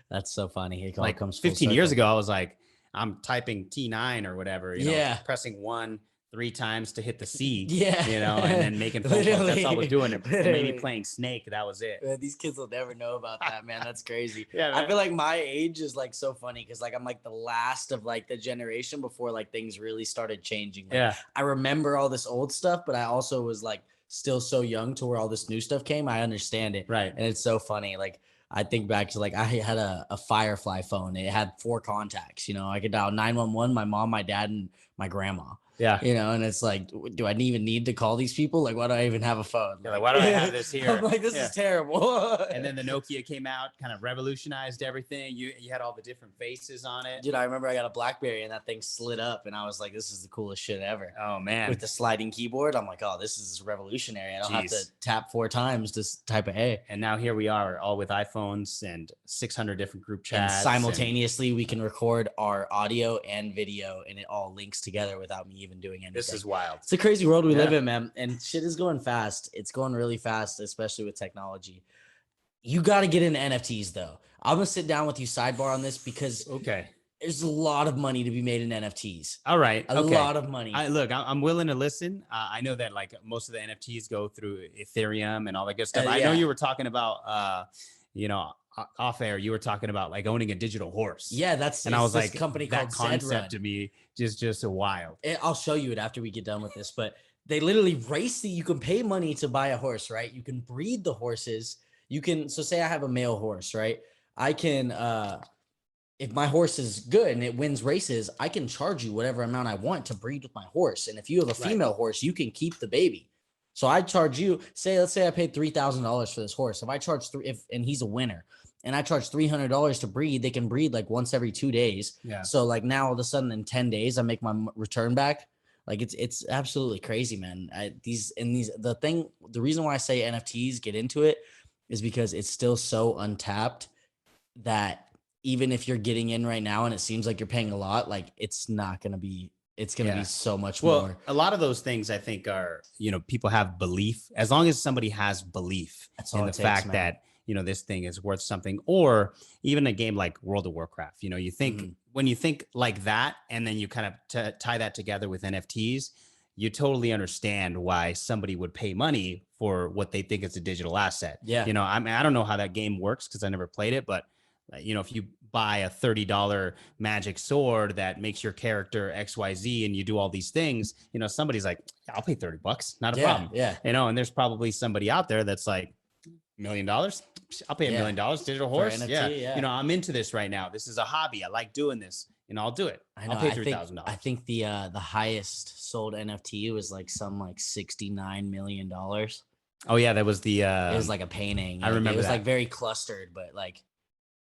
That's so funny. It all like comes full 15 circle. years ago, I was like, I'm typing T9 or whatever, pressing 1 3 times to hit the C, and then making phone calls. That's all I was doing. Or maybe playing Snake. That was it. Man, these kids will never know about that, man. That's crazy. Man. I feel like my age is like so funny, because like I'm like the last of like the generation before like things really started changing. Like, I remember all this old stuff, but I also was like still so young to where all this new stuff came. I understand it. Right. And it's so funny. Like, I think back to like I had a Firefly phone. It had 4 contacts. I could dial 911, my mom, my dad, and my grandma. Yeah. And it's like, do I even need to call these people? Like, why do I even have a phone? Like, why do I have this here? I'm like, this is terrible. And then the Nokia came out, kind of revolutionized everything. You had all the different faces on it. Dude, I remember I got a BlackBerry and that thing slid up, and I was like, this is the coolest shit ever. Oh man. With the sliding keyboard, I'm like, oh, this is revolutionary. I don't have to tap 4 times to type of A. And now here we are, all with iPhones and 600 different group chats. And simultaneously, we can record our audio and video, and it all links together without me even doing anything. This is wild. It's a crazy world we live in, man. And shit is going fast. It's going really fast, especially with technology. You got to get into NFTs, though. I'm going to sit down with you sidebar on this because there's a lot of money to be made in NFTs. All right. A lot of money. Look, I'm willing to listen. I know that like most of the NFTs go through Ethereum and all that good stuff. I know you were talking about, off air, you were talking about like owning a digital horse. Yeah, that's and I was like, company that called concept to me just a wild. I'll show you it after we get done with this, but they literally you can pay money to buy a horse, right? You can breed the horses. So say I have a male horse, right? I can, if my horse is good and it wins races, I can charge you whatever amount I want to breed with my horse. And if you have a female horse, you can keep the baby. So I charge you, let's say I paid $3,000 for this horse. If I charge and he's a winner, and I charge $300 to breed, they can breed like once every 2 days. Yeah. So like now all of a sudden in 10 days, I make my return back. Like it's absolutely crazy, man. The reason why I say NFTs get into it is because it's still so untapped that even if you're getting in right now and it seems like you're paying a lot, like it's going to be so much more. A lot of those things I think are, people have belief. As long as somebody has belief in the fact that, this thing is worth something, or even a game like World of Warcraft, you think when you think like that, and then you kind of tie that together with NFTs, you totally understand why somebody would pay money for what they think is a digital asset. Yeah. I mean, I don't know how that game works because I never played it, but if you buy a $30 magic sword that makes your character XYZ and you do all these things, somebody's like, I'll pay $30, not a problem. Yeah. And there's probably somebody out there that's like, $1 million, I'll pay $1 million digital horse. NFT, I'm into this right now. This is a hobby. I like doing this, I'll do it. I'll pay $3,000. I think the highest sold NFT was like $69 million. Oh yeah, that was the. It was like a painting. I remember it was that. like very clustered, but like,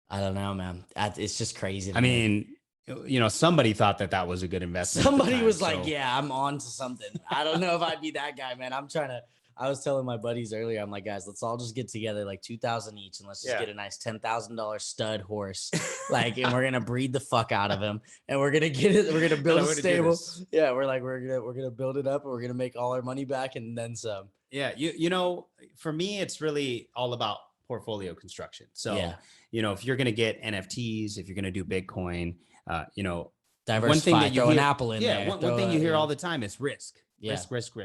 I don't know, man. It's just crazy. I mean, somebody thought that was a good investment. Somebody was like, yeah, I'm on to something. I don't know if I'd be that guy, man. I was telling my buddies earlier, I'm like, guys, let's all just get together like 2,000 each and let's just get a nice $10,000 stud horse. And we're going to breed the fuck out of him and we're going to build a stable. Yeah. We're going to build it up and we're going to make all our money back and then some. Yeah. For me, it's really all about portfolio construction. So, if you're going to get NFTs, if you're going to do Bitcoin, diversify, one thing that throw an apple in there. One thing you hear all the time is risk. Yeah. Risk.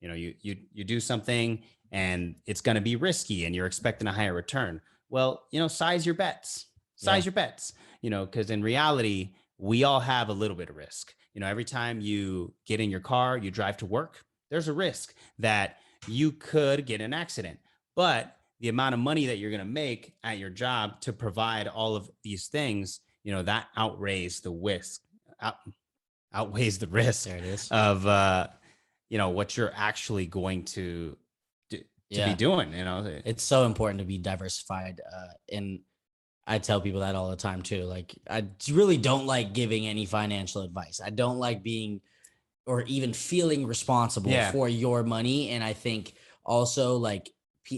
You do something and it's going to be risky and you're expecting a higher return. Well, size your bets, because in reality, we all have a little bit of risk. Every time you get in your car, you drive to work, there's a risk that you could get an accident, but the amount of money that you're going to make at your job to provide all of these things, that outweighs the risk, outweighs the risk there it is. of, what you're actually going to be doing, It's so important to be diversified. And I tell people that all the time too. Like, I really don't like giving any financial advice. I don't like being or even feeling responsible for your money. And I think also like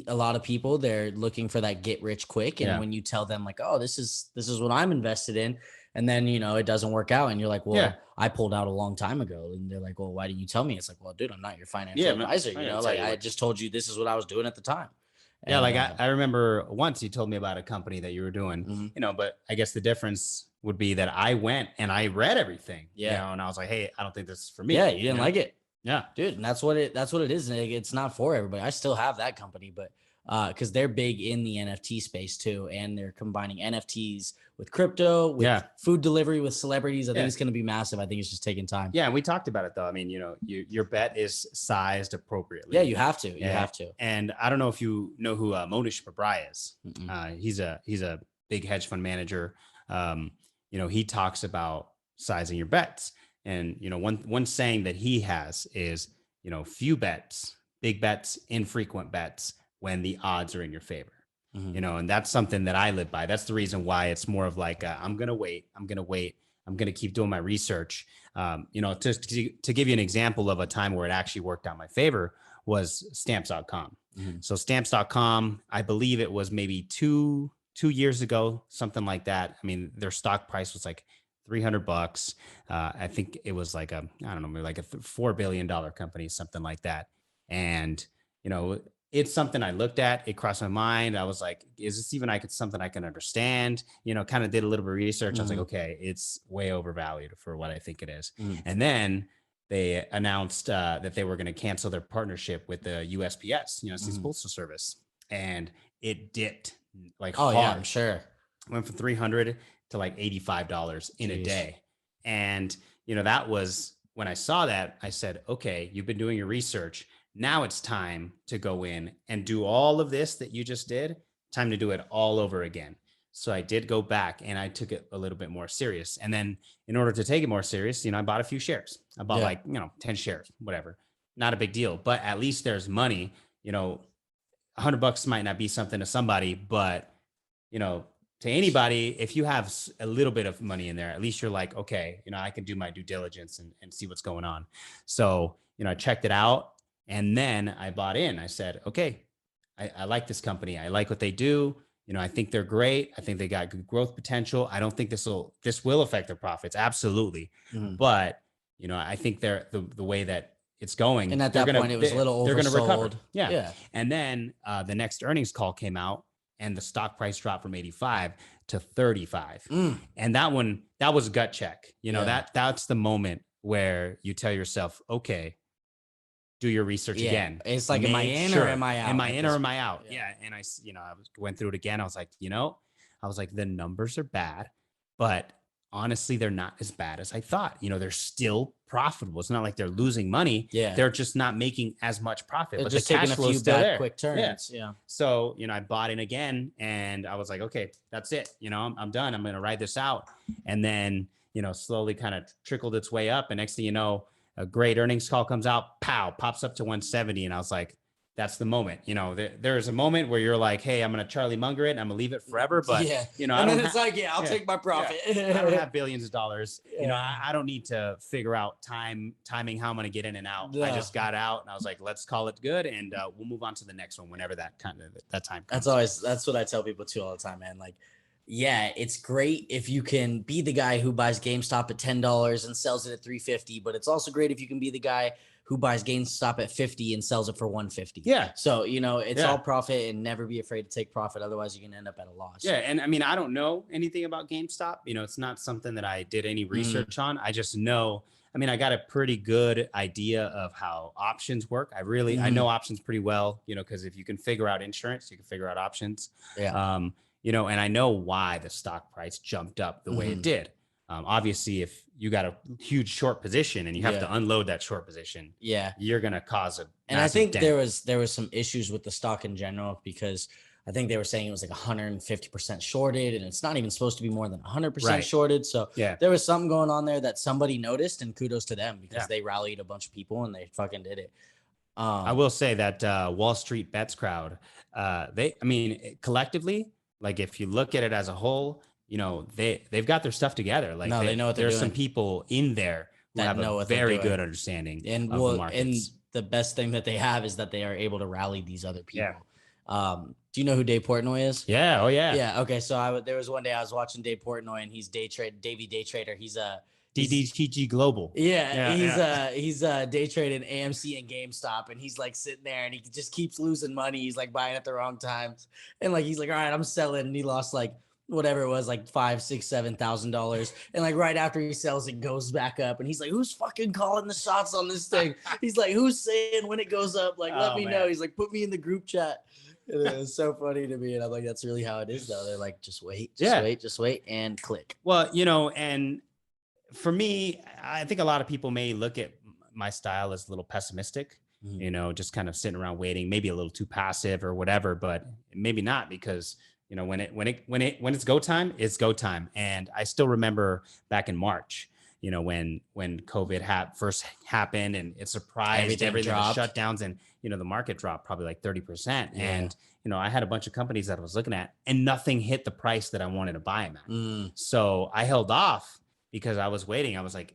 a lot of people, they're looking for that get rich quick. And when you tell them like, oh, this is what I'm invested in. And then, it doesn't work out. And you're like, well, I pulled out a long time ago. And they're like, well, why didn't you tell me? It's like, well, dude, I'm not your financial advisor. I just told you this is what I was doing at the time. And, I remember once you told me about a company that you were doing, but I guess the difference would be that I went and I read everything, and I was like, hey, I don't think this is for me. Yeah, you didn't like it. Yeah, dude. And that's what it is. And it's not for everybody. I still have that company, but because they're big in the NFT space too. And they're combining NFTs with crypto, with food delivery, with celebrities. I think it's going to be massive. I think it's just taking time. Yeah. We talked about it though. I mean, your bet is sized appropriately. Yeah, you have to. You have to. And I don't know if you know who Monish Pabrai is. He's a big hedge fund manager. He talks about sizing your bets. And, one saying that he has is, few bets, big bets, infrequent bets when the odds are in your favor. And that's something that I live by. That's the reason why it's more of like, I'm going to wait. I'm going to wait. I'm going to keep doing my research. To give you an example of a time where it actually worked out in my favor was stamps.com. So stamps.com, I believe it was maybe two years ago, something like that. I mean, their stock price was like $300. I think it was like I don't know, maybe like a $4 billion company, something like that. And, it's something I looked at, it crossed my mind. I was like, is this even something I can understand? Kind of did a little bit of research. I was like, okay, it's way overvalued for what I think it is. And then they announced that they were going to cancel their partnership with the USPS, United States Postal Service. And it dipped like hard. Yeah, I'm sure. Went from $300 to like $85 in a day. And, that was when I saw that, I said, okay, you've been doing your research. Now it's time to go in and do all of this that you just did. Time to do it all over again. So I did go back and I took it a little bit more serious. And then in order to take it more serious, I bought a few shares. I bought 10 shares, whatever. Not a big deal, but at least there's money. $100 might not be something to somebody, but to anybody, if you have a little bit of money in there, at least you're like, okay, I can do my due diligence and see what's going on. So, I checked it out. And then I bought in. I said, okay, I like this company. I like what they do. I think they're great. I think they got good growth potential. I don't think this will affect their profits. Absolutely. But, I think they're the way that it's going. And at that point, it was a little oversold. They're going to recover. Yeah. And then the next earnings call came out and the stock price dropped from 85 to 35. And that was a gut check. That's the moment where you tell yourself, okay, do your research again. It's like, am I in or am I out? Am I in or am I out? Yeah. And I went through it again. I was like, the numbers are bad, but honestly, they're not as bad as I thought. They're still profitable. It's not like they're losing money. Yeah. They're just not making as much profit. They're but just the cash taking a flow few bad quick turns. Yeah. So, I bought in again and I was like, okay, that's it. I'm done. I'm going to ride this out. And then, slowly kind of trickled its way up. And next thing you know, a great earnings call comes out, pops up to 170. And I was like, that's the moment. There's a moment where you're like, hey, I'm going to Charlie Munger it and I'm going to leave it forever. But, I'll take my profit. I don't have billions of dollars. I don't need to figure out timing, how I'm going to get in and out. I just got out and I was like, let's call it good. And we'll move on to the next one whenever that time comes. That's what I tell people too all the time, man. Like, yeah, it's great if you can be the guy who buys GameStop at $10 and sells it at $3.50, but it's also great if you can be the guy who buys GameStop at $50 and sells it for $1.50. Yeah. So, it's all profit, and never be afraid to take profit. Otherwise you can end up at a loss. Yeah. And I mean, I don't know anything about GameStop. It's not something that I did any research on. I just know, I got a pretty good idea of how options work. I know options pretty well, because if you can figure out insurance, you can figure out options. Yeah. And I know why the stock price jumped up the way it did. Obviously, if you got a huge short position and you have to unload that short position, you're going to cause a And I think dent. there was some issues with the stock in general, because I think they were saying it was like 150% shorted, and it's not even supposed to be more than 100% shorted. So there was something going on there that somebody noticed, and kudos to them, because they rallied a bunch of people and they fucking did it. I will say that Wall Street Bets crowd, collectively, like if you look at it as a whole, they've got their stuff together. Like they know what they're doing. There's some people in there who have a very good understanding of the markets. And the best thing that they have is that they are able to rally these other people. Yeah. Do you know who Dave Portnoy is? Yeah. Oh yeah. Yeah. Okay. So there was one day I was watching Dave Portnoy, and he's Davey Day Trader. He's DDTG Global. He's day trading AMC and GameStop, and he's like sitting there and he just keeps losing money. He's like buying at the wrong times, and like he's like, all right, I'm selling, and he lost like whatever it was, like $5,000, $6,000, $7,000, and like right after he sells, it goes back up, and he's like, who's fucking calling the shots on this thing? He's like, who's saying when it goes up? Like, let me know. He's like, put me in the group chat. And it was so funny to me, and I'm like, that's really how it is, though. They're like, just wait, and click. Well, and for me, I think a lot of people may look at my style as a little pessimistic, just kind of sitting around waiting, maybe a little too passive or whatever, but maybe not, because when it's go time, it's go time. And I still remember back in March, when COVID first happened and it surprised everything, the shutdowns, and the market dropped probably like 30%. Yeah. And I had a bunch of companies that I was looking at, and nothing hit the price that I wanted to buy them at. So I held off because I was waiting. I was like,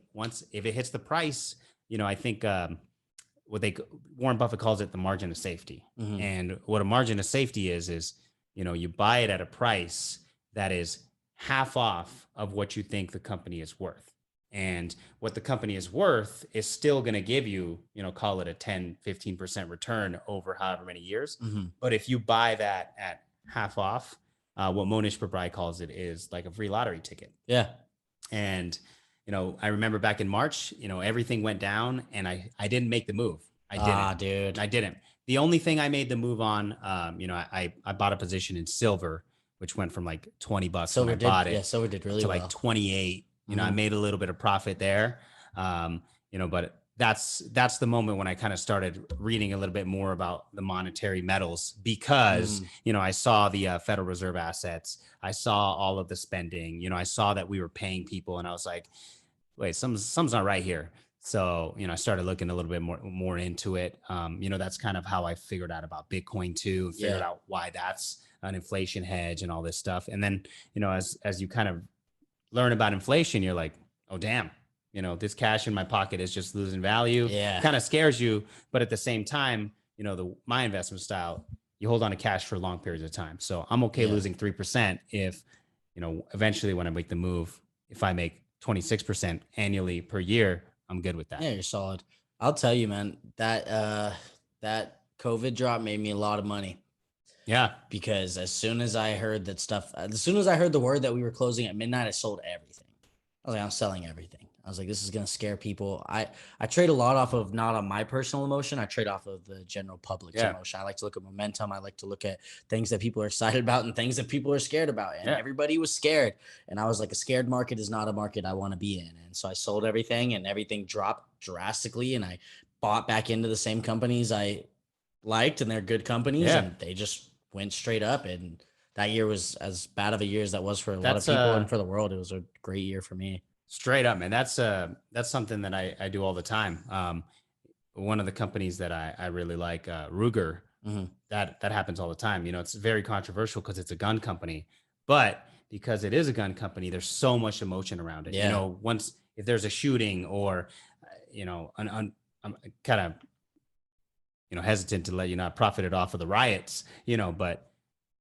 if it hits the price, I think Warren Buffett calls it the margin of safety. And what a margin of safety is you buy it at a price that is half off of what you think the company is worth. And what the company is worth is still going to give you, call it a 10, 15% return over however many years. But if you buy that at half off, what Monish Pabrai calls it is like a free lottery ticket. Yeah. And, I remember back in March, everything went down and I didn't make the move. I didn't. The only thing I made the move on, I bought a position in silver, which went from like $20 when I bought it. Yeah, silver did really to well. Like 28. I made a little bit of profit there. But that's the moment when I kind of started reading a little bit more about the monetary metals because, I saw the Federal Reserve assets. I saw all of the spending, I saw that we were paying people and I was like, wait, something's not right here. So, I started looking a little bit more into it. That's kind of how I figured out about Bitcoin too, figured out why that's an inflation hedge and all this stuff. And then, as you kind of learn about inflation, you're like, oh, damn, this cash in my pocket is just losing value. Yeah. Kind of scares you. But at the same time, my investment style, you hold on to cash for long periods of time. So I'm okay losing 3% if, eventually when I make the move, if I make 26% annually per year, I'm good with that. Yeah, you're solid. I'll tell you, man, that COVID drop made me a lot of money. Yeah. Because as soon as I heard the word that we were closing at midnight, I sold everything. I was like, I'm selling everything. I was like, this is going to scare people. I trade a lot off of not on my personal emotion. I trade off of the general public's emotion. I like to look at momentum. I like to look at things that people are excited about and things that people are scared about. And everybody was scared. And I was like, a scared market is not a market I want to be in. And so I sold everything and everything dropped drastically. And I bought back into the same companies I liked, and they're good companies. And they just went straight up. And that year was as bad of a year as that was for a lot of people and for the world. It was a great year for me. Straight up, man. That's something that I do all the time. One of the companies that I really like, Ruger, that happens all the time. It's very controversial because it's a gun company, but because it is a gun company, there's so much emotion around it. Yeah. If there's a shooting or, I'm kind of, hesitant to let you not profit it off of the riots, but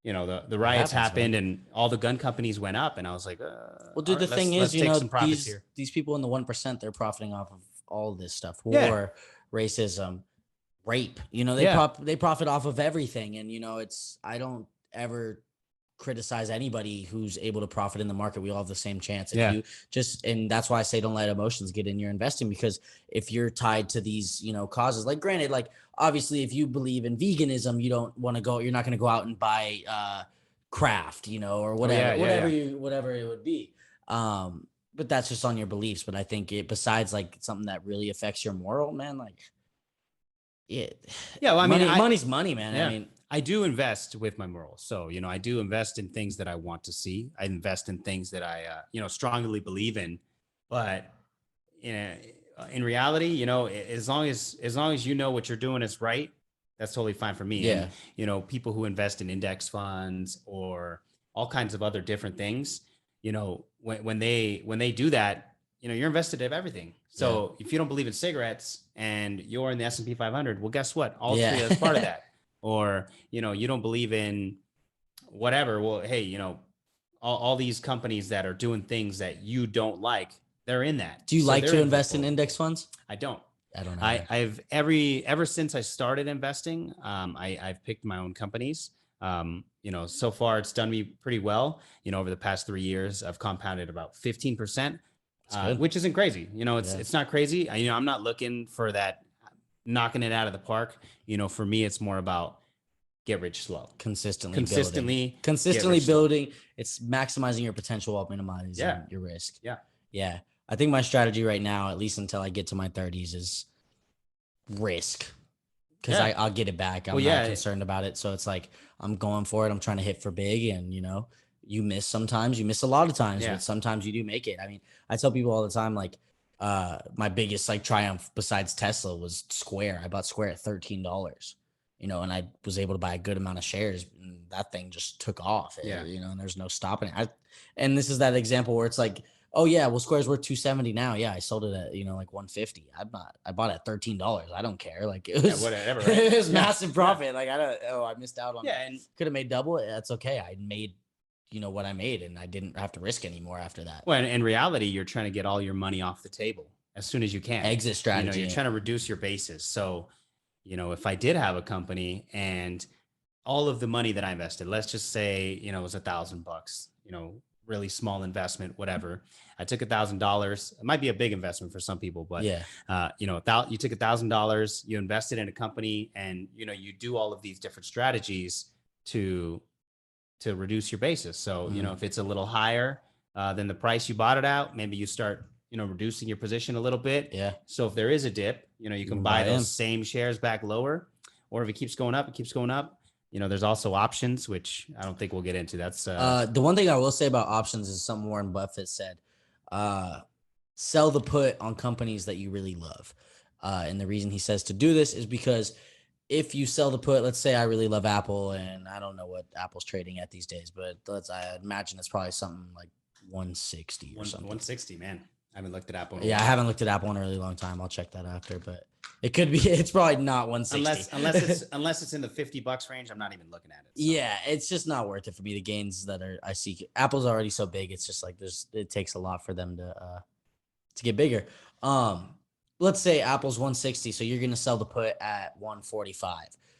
the riots happened, man. And all the gun companies went up, and I was like, well, dude, the thing is, these people in the 1%, they're profiting off of all this stuff, war, racism, rape, they profit off of everything. And, I don't ever criticize anybody who's able to profit in the market. We all have the same chance. And that's why I say don't let emotions get in your investing, because if you're tied to these, causes, like granted, like obviously if you believe in veganism, you don't want to go, you're not going to go out and buy Kraft, or whatever, whatever it would be. But that's just on your beliefs. But I think besides like something that really affects your moral, man, like well, I mean, money's money, man. I mean, I do invest with my morals. So, I do invest in things that I want to see. I invest in things that I, strongly believe in. But in reality, as long as what you're doing is right, that's totally fine for me. Yeah. And, people who invest in index funds or all kinds of other different things, when they do that, you're invested in everything. So if you don't believe in cigarettes and you're in the S&P 500, well, guess what? All three is part of that. Or, you don't believe in whatever. Well, hey, all these companies that are doing things that you don't like, they're in that. Do you like to invest in index funds? I don't. I don't know. I've ever since I started investing, I've picked my own companies. So far it's done me pretty well. Over the past 3 years, I've compounded about 15%, which isn't crazy. It's not crazy. I'm not looking for that, knocking it out of the park. For me, it's more about get rich slow, consistently building. It's maximizing your potential while minimizing your risk. Yeah. I think my strategy right now, at least until I get to my 30s, is risk, because I'll get it back. I'm not concerned about it. So it's like, I'm going for it. I'm trying to hit for big, and you miss sometimes, you miss a lot of times, but sometimes you do make it. I mean, I tell people all the time, like, My biggest like triumph besides Tesla was Square. I bought Square at $13, and I was able to buy a good amount of shares, and that thing just took off. Yeah. And there's no stopping it. And this is that example where it's like, oh yeah, well Square's worth 270 now. Yeah, I sold it at like 150. I bought it at $13. I don't care. Like it was whatever. Right? it was massive profit. Like I missed out on. Yeah, and could have made double. That's okay. I made what I made, and I didn't have to risk anymore after that. well, in reality, you're trying to get all your money off the table as soon as you can. Exit strategy. You're trying to reduce your basis. So, if I did have a company and all of the money that I invested, let's just say, it was $1,000, really small investment, whatever. I took $1,000. It might be a big investment for some people, but yeah, you took $1,000, you invested in a company, and you do all of these different strategies to reduce your basis. So, if it's a little higher than the price you bought it out, maybe you start, reducing your position a little bit. Yeah. So if there is a dip, you can buy those same shares back lower, or if it keeps going up, it keeps going up. There's also options, which I don't think we'll get into. That's the one thing I will say about options is something Warren Buffett said, sell the put on companies that you really love. And the reason he says to do this is because if you sell the put, let's say I really love Apple, and I don't know what Apple's trading at these days, but I imagine it's probably something like 160 or something. 160, man. I haven't looked at Apple. Yeah, I haven't looked at Apple in a really long time. I'll check that after, but it could be. It's probably not 160 unless it's in the $50 range. I'm not even looking at it. So. Yeah, it's just not worth it for me. The gains that I see. Apple's already so big. It's just like it takes a lot for them to get bigger. Let's say Apple's 160, so you're gonna sell the put at 145.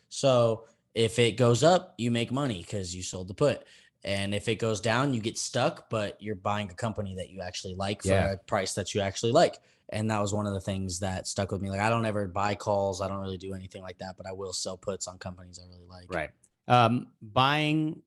So if it goes up, you make money because you sold the put. And if it goes down, you get stuck, but you're buying a company that you actually like for a price that you actually like. And that was one of the things that stuck with me. Like, I don't ever buy calls. I don't really do anything like that, but I will sell puts on companies I really like. Right. Buying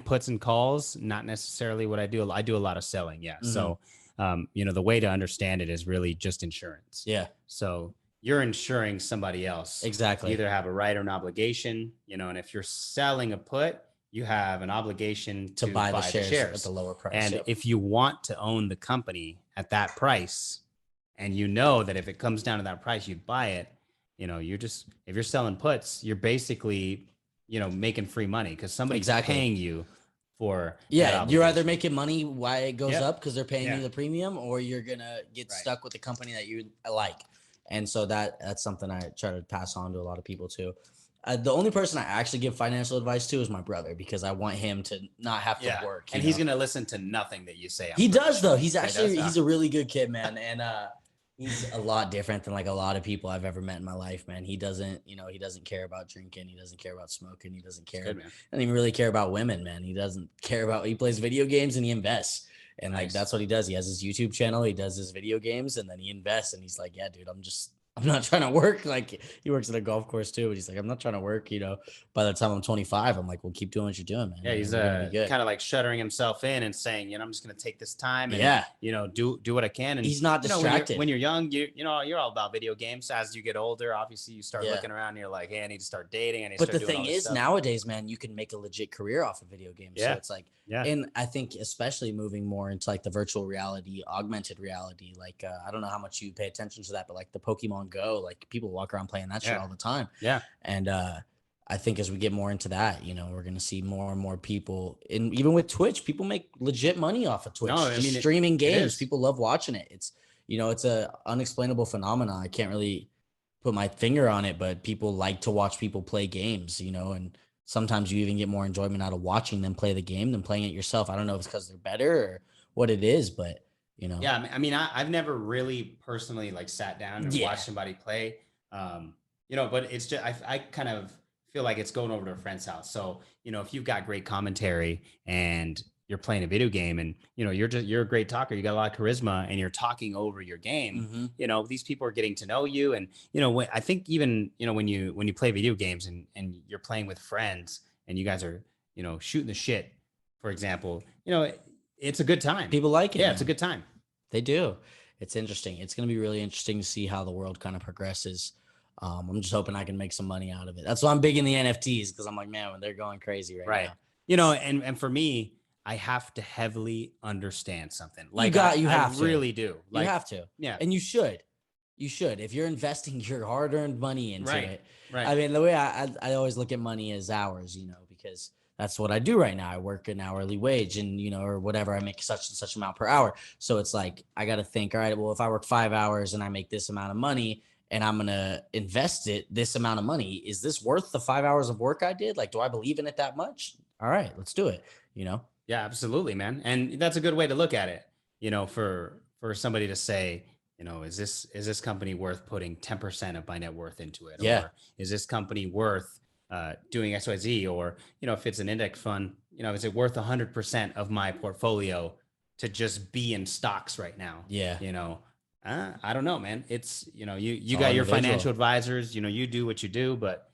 puts and calls, not necessarily what I do. I do a lot of selling. Yeah. Mm-hmm. So, the way to understand it is really just insurance. Yeah. So you're insuring somebody else. Exactly. You either have a right or an obligation, and if you're selling a put, you have an obligation to buy the shares at the lower price. And if you want to own the company at that price, and that if it comes down to that price, you'd buy it, if you're selling puts, you're basically, making free money because somebody's paying you for. Yeah. You're either making money why it goes up because they're paying you the premium, or you're going to get stuck with the company that you like. And so that's something I try to pass on to a lot of people too. The only person I actually give financial advice to is my brother, because I want him to not have to work. And he's going to listen to nothing that you say. He does though. He's a really good kid, man. And he's a lot different than like a lot of people I've ever met in my life, man. He doesn't care about drinking. He doesn't care about smoking. He doesn't even really care about women, man. He doesn't care about, he plays video games and he invests. And like, that's what he does. He has his YouTube channel. He does his video games and then he invests. And he's like, yeah, dude, I'm not trying to work. Like, he works at a golf course too, but he's like, I'm not trying to work, by the time I'm 25. I'm like, well, keep doing what you're doing, man. Yeah. He's kind of like shuttering himself in and saying, I'm just going to take this time and, do what I can. And he's not distracted. When you're young, you're all about video games. As you get older, obviously you start looking around and you're like, hey, I need to start dating. But the thing is, nowadays, man, you can make a legit career off of video games. Yeah. So it's like, and I think especially moving more into like the virtual reality, augmented reality, like, I don't know how much you pay attention to that, but like the Pokemon Go, like people walk around playing that shit all the time. Yeah. And I think as we get more into that, we're going to see more and more people, and even with Twitch, people make legit money off of Twitch. Streaming games. People love watching it. It's, it's a unexplainable phenomenon. I can't really put my finger on it, but people like to watch people play games, and sometimes you even get more enjoyment out of watching them play the game than playing it yourself. I don't know if it's because they're better or what it is, but Yeah, I mean, I've never really personally like sat down and watched somebody play, but it's just, I kind of feel like it's going over to a friend's house. So, if you've got great commentary and you're playing a video game and, you're a great talker, you got a lot of charisma and you're talking over your game, these people are getting to know you. And, I think even, when you play video games and you're playing with friends and you guys are, shooting the shit, for example, it's a good time. People like it. Yeah, it's a good time. They do. It's interesting. It's going to be really interesting to see how the world kind of progresses. I'm just hoping I can make some money out of it. That's why I'm big in the NFTs, because I'm like, man, they're going crazy right now. And for me, I have to heavily understand something. You Like got, you I have to. really do. You Like, have to. yeah, And you should. You should. If you're investing your hard-earned money into right, it. right. I mean, the way I always look at money as hours, because that's what I do right now. I work an hourly wage and, or whatever. I make such and such amount per hour. So it's like, I got to think, all right, well, if I work 5 hours and I make this amount of money and I'm going to invest this amount of money, is this worth the 5 hours of work I did? Like, do I believe in it that much? All right, let's do it, Yeah, absolutely, man. And that's a good way to look at it, for somebody to say, is this company worth putting 10% of my net worth into it? Yeah. Or is this company worth doing XYZ? Or, if it's an index fund, is it worth 100% of my portfolio to just be in stocks right now? Yeah. I don't know, man. It's, you all got your individual. financial advisors, you do what you do, but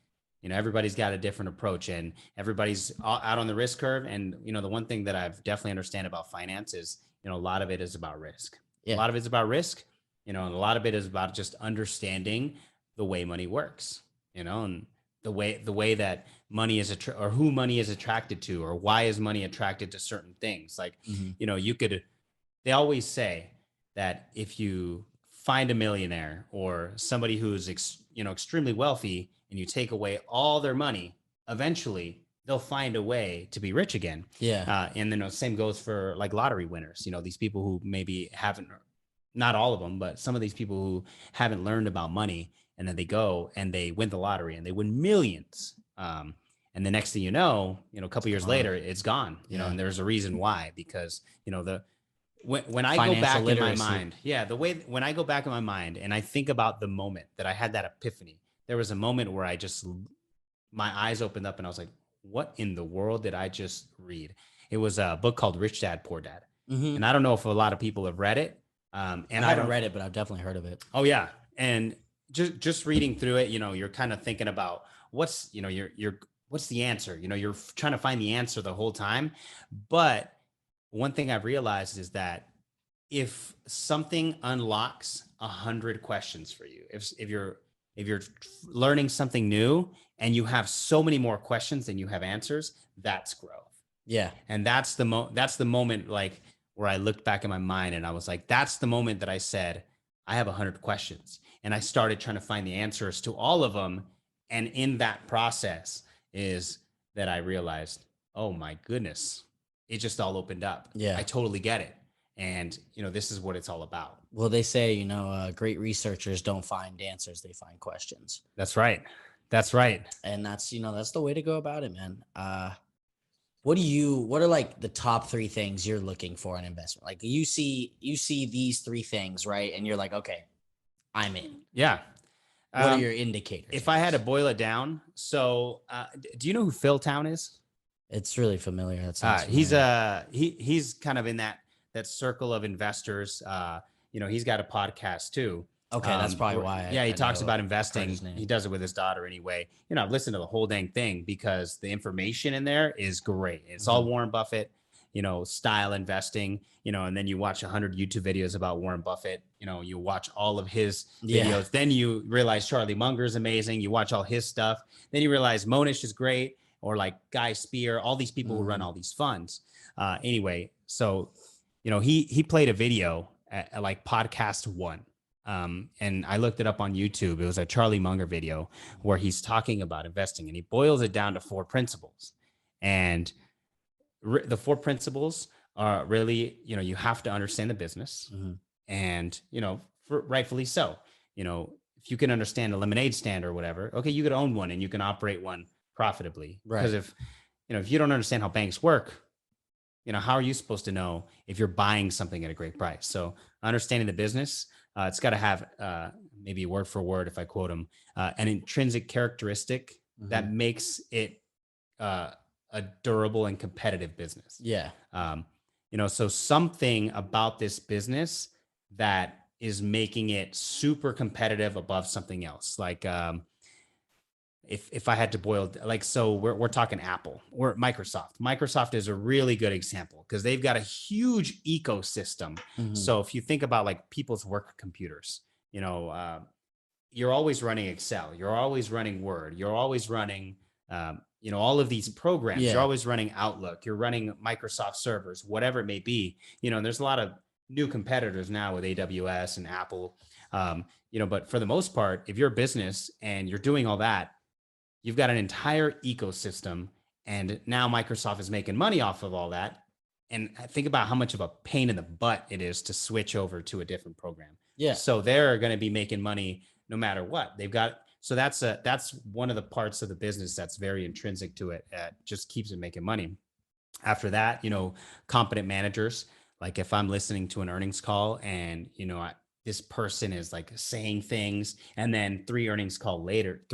everybody's got a different approach and everybody's out on the risk curve. And, the one thing that I've definitely understand about finance is, a lot of it is about risk. A lot of it's about risk, and a lot of it is about just understanding the way money works, and the way that money is or who money is attracted to, or why is money attracted to certain things. Like, they always say that if you find a millionaire or somebody who's, extremely wealthy, and you take away all their money, eventually they'll find a way to be rich again. Yeah. And then the same goes for like lottery winners. These people who maybe haven't, not all of them, but some of these people who haven't learned about money, and then they go and they win the lottery and they win millions. And the next thing you know, a couple years later, it's gone. And there's a reason why, because when I go back in my mind, when I go back in my mind and I think about the moment that I had that epiphany, there was a moment where my eyes opened up and I was like, what in the world did I just read? It was a book called Rich Dad, Poor Dad. Mm-hmm. And I don't know if a lot of people have read it. And I haven't read it, but I've definitely heard of it. Oh yeah. And just reading through it, you're kind of thinking about what's the answer? You're trying to find the answer the whole time. But one thing I've realized is that if something unlocks 100 questions for you, if you're learning something new and you have so many more questions than you have answers, that's growth. Yeah. And that's the moment, like, where I looked back in my mind and I was like, that's the moment that I said, I have 100 questions. And I started trying to find the answers to all of them. And in that process is that I realized, oh my goodness, it just all opened up. Yeah. I totally get it. And, this is what it's all about. Well, they say, great researchers don't find answers, they find questions. That's right. That's right. And that's, that's the way to go about it, man. What are like the top 3 things you're looking for in investment? Like you see these 3 things, right? And you're like, okay, I'm in. Yeah. What are your indicators? If I had to boil it down. So, do you know who Phil Town is? It's really familiar. That's he's kind of in that circle of investors. He's got a podcast too. Okay, that's probably why. He talks about investing. He does it with his daughter anyway. I've listened to the whole dang thing because the information in there is great. It's all Warren Buffett, style investing, and then you watch 100 YouTube videos about Warren Buffett. You watch all of his videos. Then you realize Charlie Munger is amazing. You watch all his stuff. Then you realize Monish is great, or like Guy Spear, all these people who run all these funds. Anyway, so, he played a video at like podcast 1. And I looked it up on YouTube. It was a Charlie Munger video where he's talking about investing, and he boils it down to 4 principles. And the 4 principles are really, you have to understand the business, and, rightfully so. If you can understand a lemonade stand or whatever, okay, you could own one and you can operate one profitably. Right. Because if you don't understand how banks work, how are you supposed to know if you're buying something at a great price? So understanding the business, it's got to have maybe word for word, if I quote him, an intrinsic characteristic that makes it a durable and competitive business. Yeah. So something about this business that is making it super competitive above something else. Like if I had to boil, like, so we're talking Apple or Microsoft. Microsoft is a really good example because they've got a huge ecosystem. So if you think about like people's work computers, you're always running Excel, you're always running Word, you're always running all of these programs. You're Yeah. always running Outlook, you're running Microsoft servers, whatever it may be, and there's a lot of new competitors now with AWS and Apple. But for the most part, if you're a business and you're doing all that, you've got an entire ecosystem, and now Microsoft is making money off of all that. And think about how much of a pain in the butt it is to switch over to a different program. Yeah. So they're going to be making money no matter what. So that's one of the parts of the business that's very intrinsic to it. Just keeps it making money. After that, competent managers. Like if I'm listening to an earnings call and this person is like saying things, and then three earnings calls later,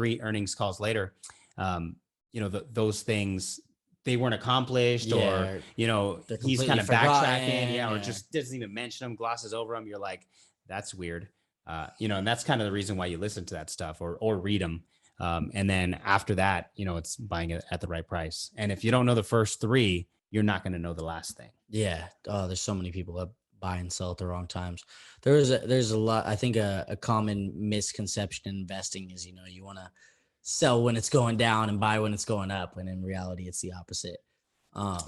those things, they weren't accomplished, or he's kind of backtracking, or just doesn't even mention them, glosses over them. You're like, that's weird. And that's kind of the reason why you listen to that stuff or read them. And then after that, it's buying it at the right price. And if you don't know the first three, you're not going to know the last thing. Yeah. Oh, there's so many people that buy and sell at the wrong times. There's a lot. I think a common misconception in investing is, you want to sell when it's going down and buy when it's going up. And in reality, it's the opposite.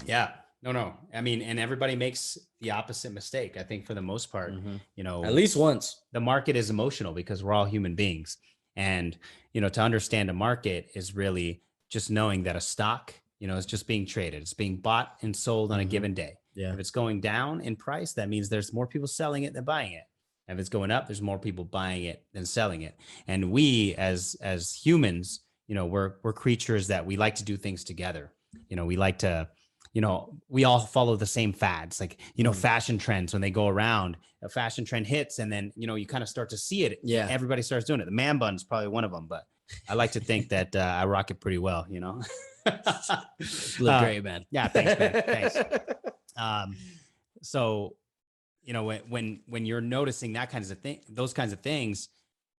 Yeah. No. I mean, and everybody makes the opposite mistake. I think for the most part, at least once. The market is emotional because we're all human beings. And, to understand a market is really just knowing that a stock, is just being traded. It's being bought and sold on a given day. Yeah. If it's going down in price, that means there's more people selling it than buying it. If it's going up, there's more people buying it than selling it. And we as humans, we're creatures that we like to do things together. We like to, we all follow the same fads, like, fashion trends. When they go around, a fashion trend hits, and then, you kind of start to see it. Yeah. Everybody starts doing it. The man bun is probably one of them, but I like to think that I rock it pretty well, Look great, man. Yeah. Thanks, man. Thanks. So, when you're noticing those kinds of things,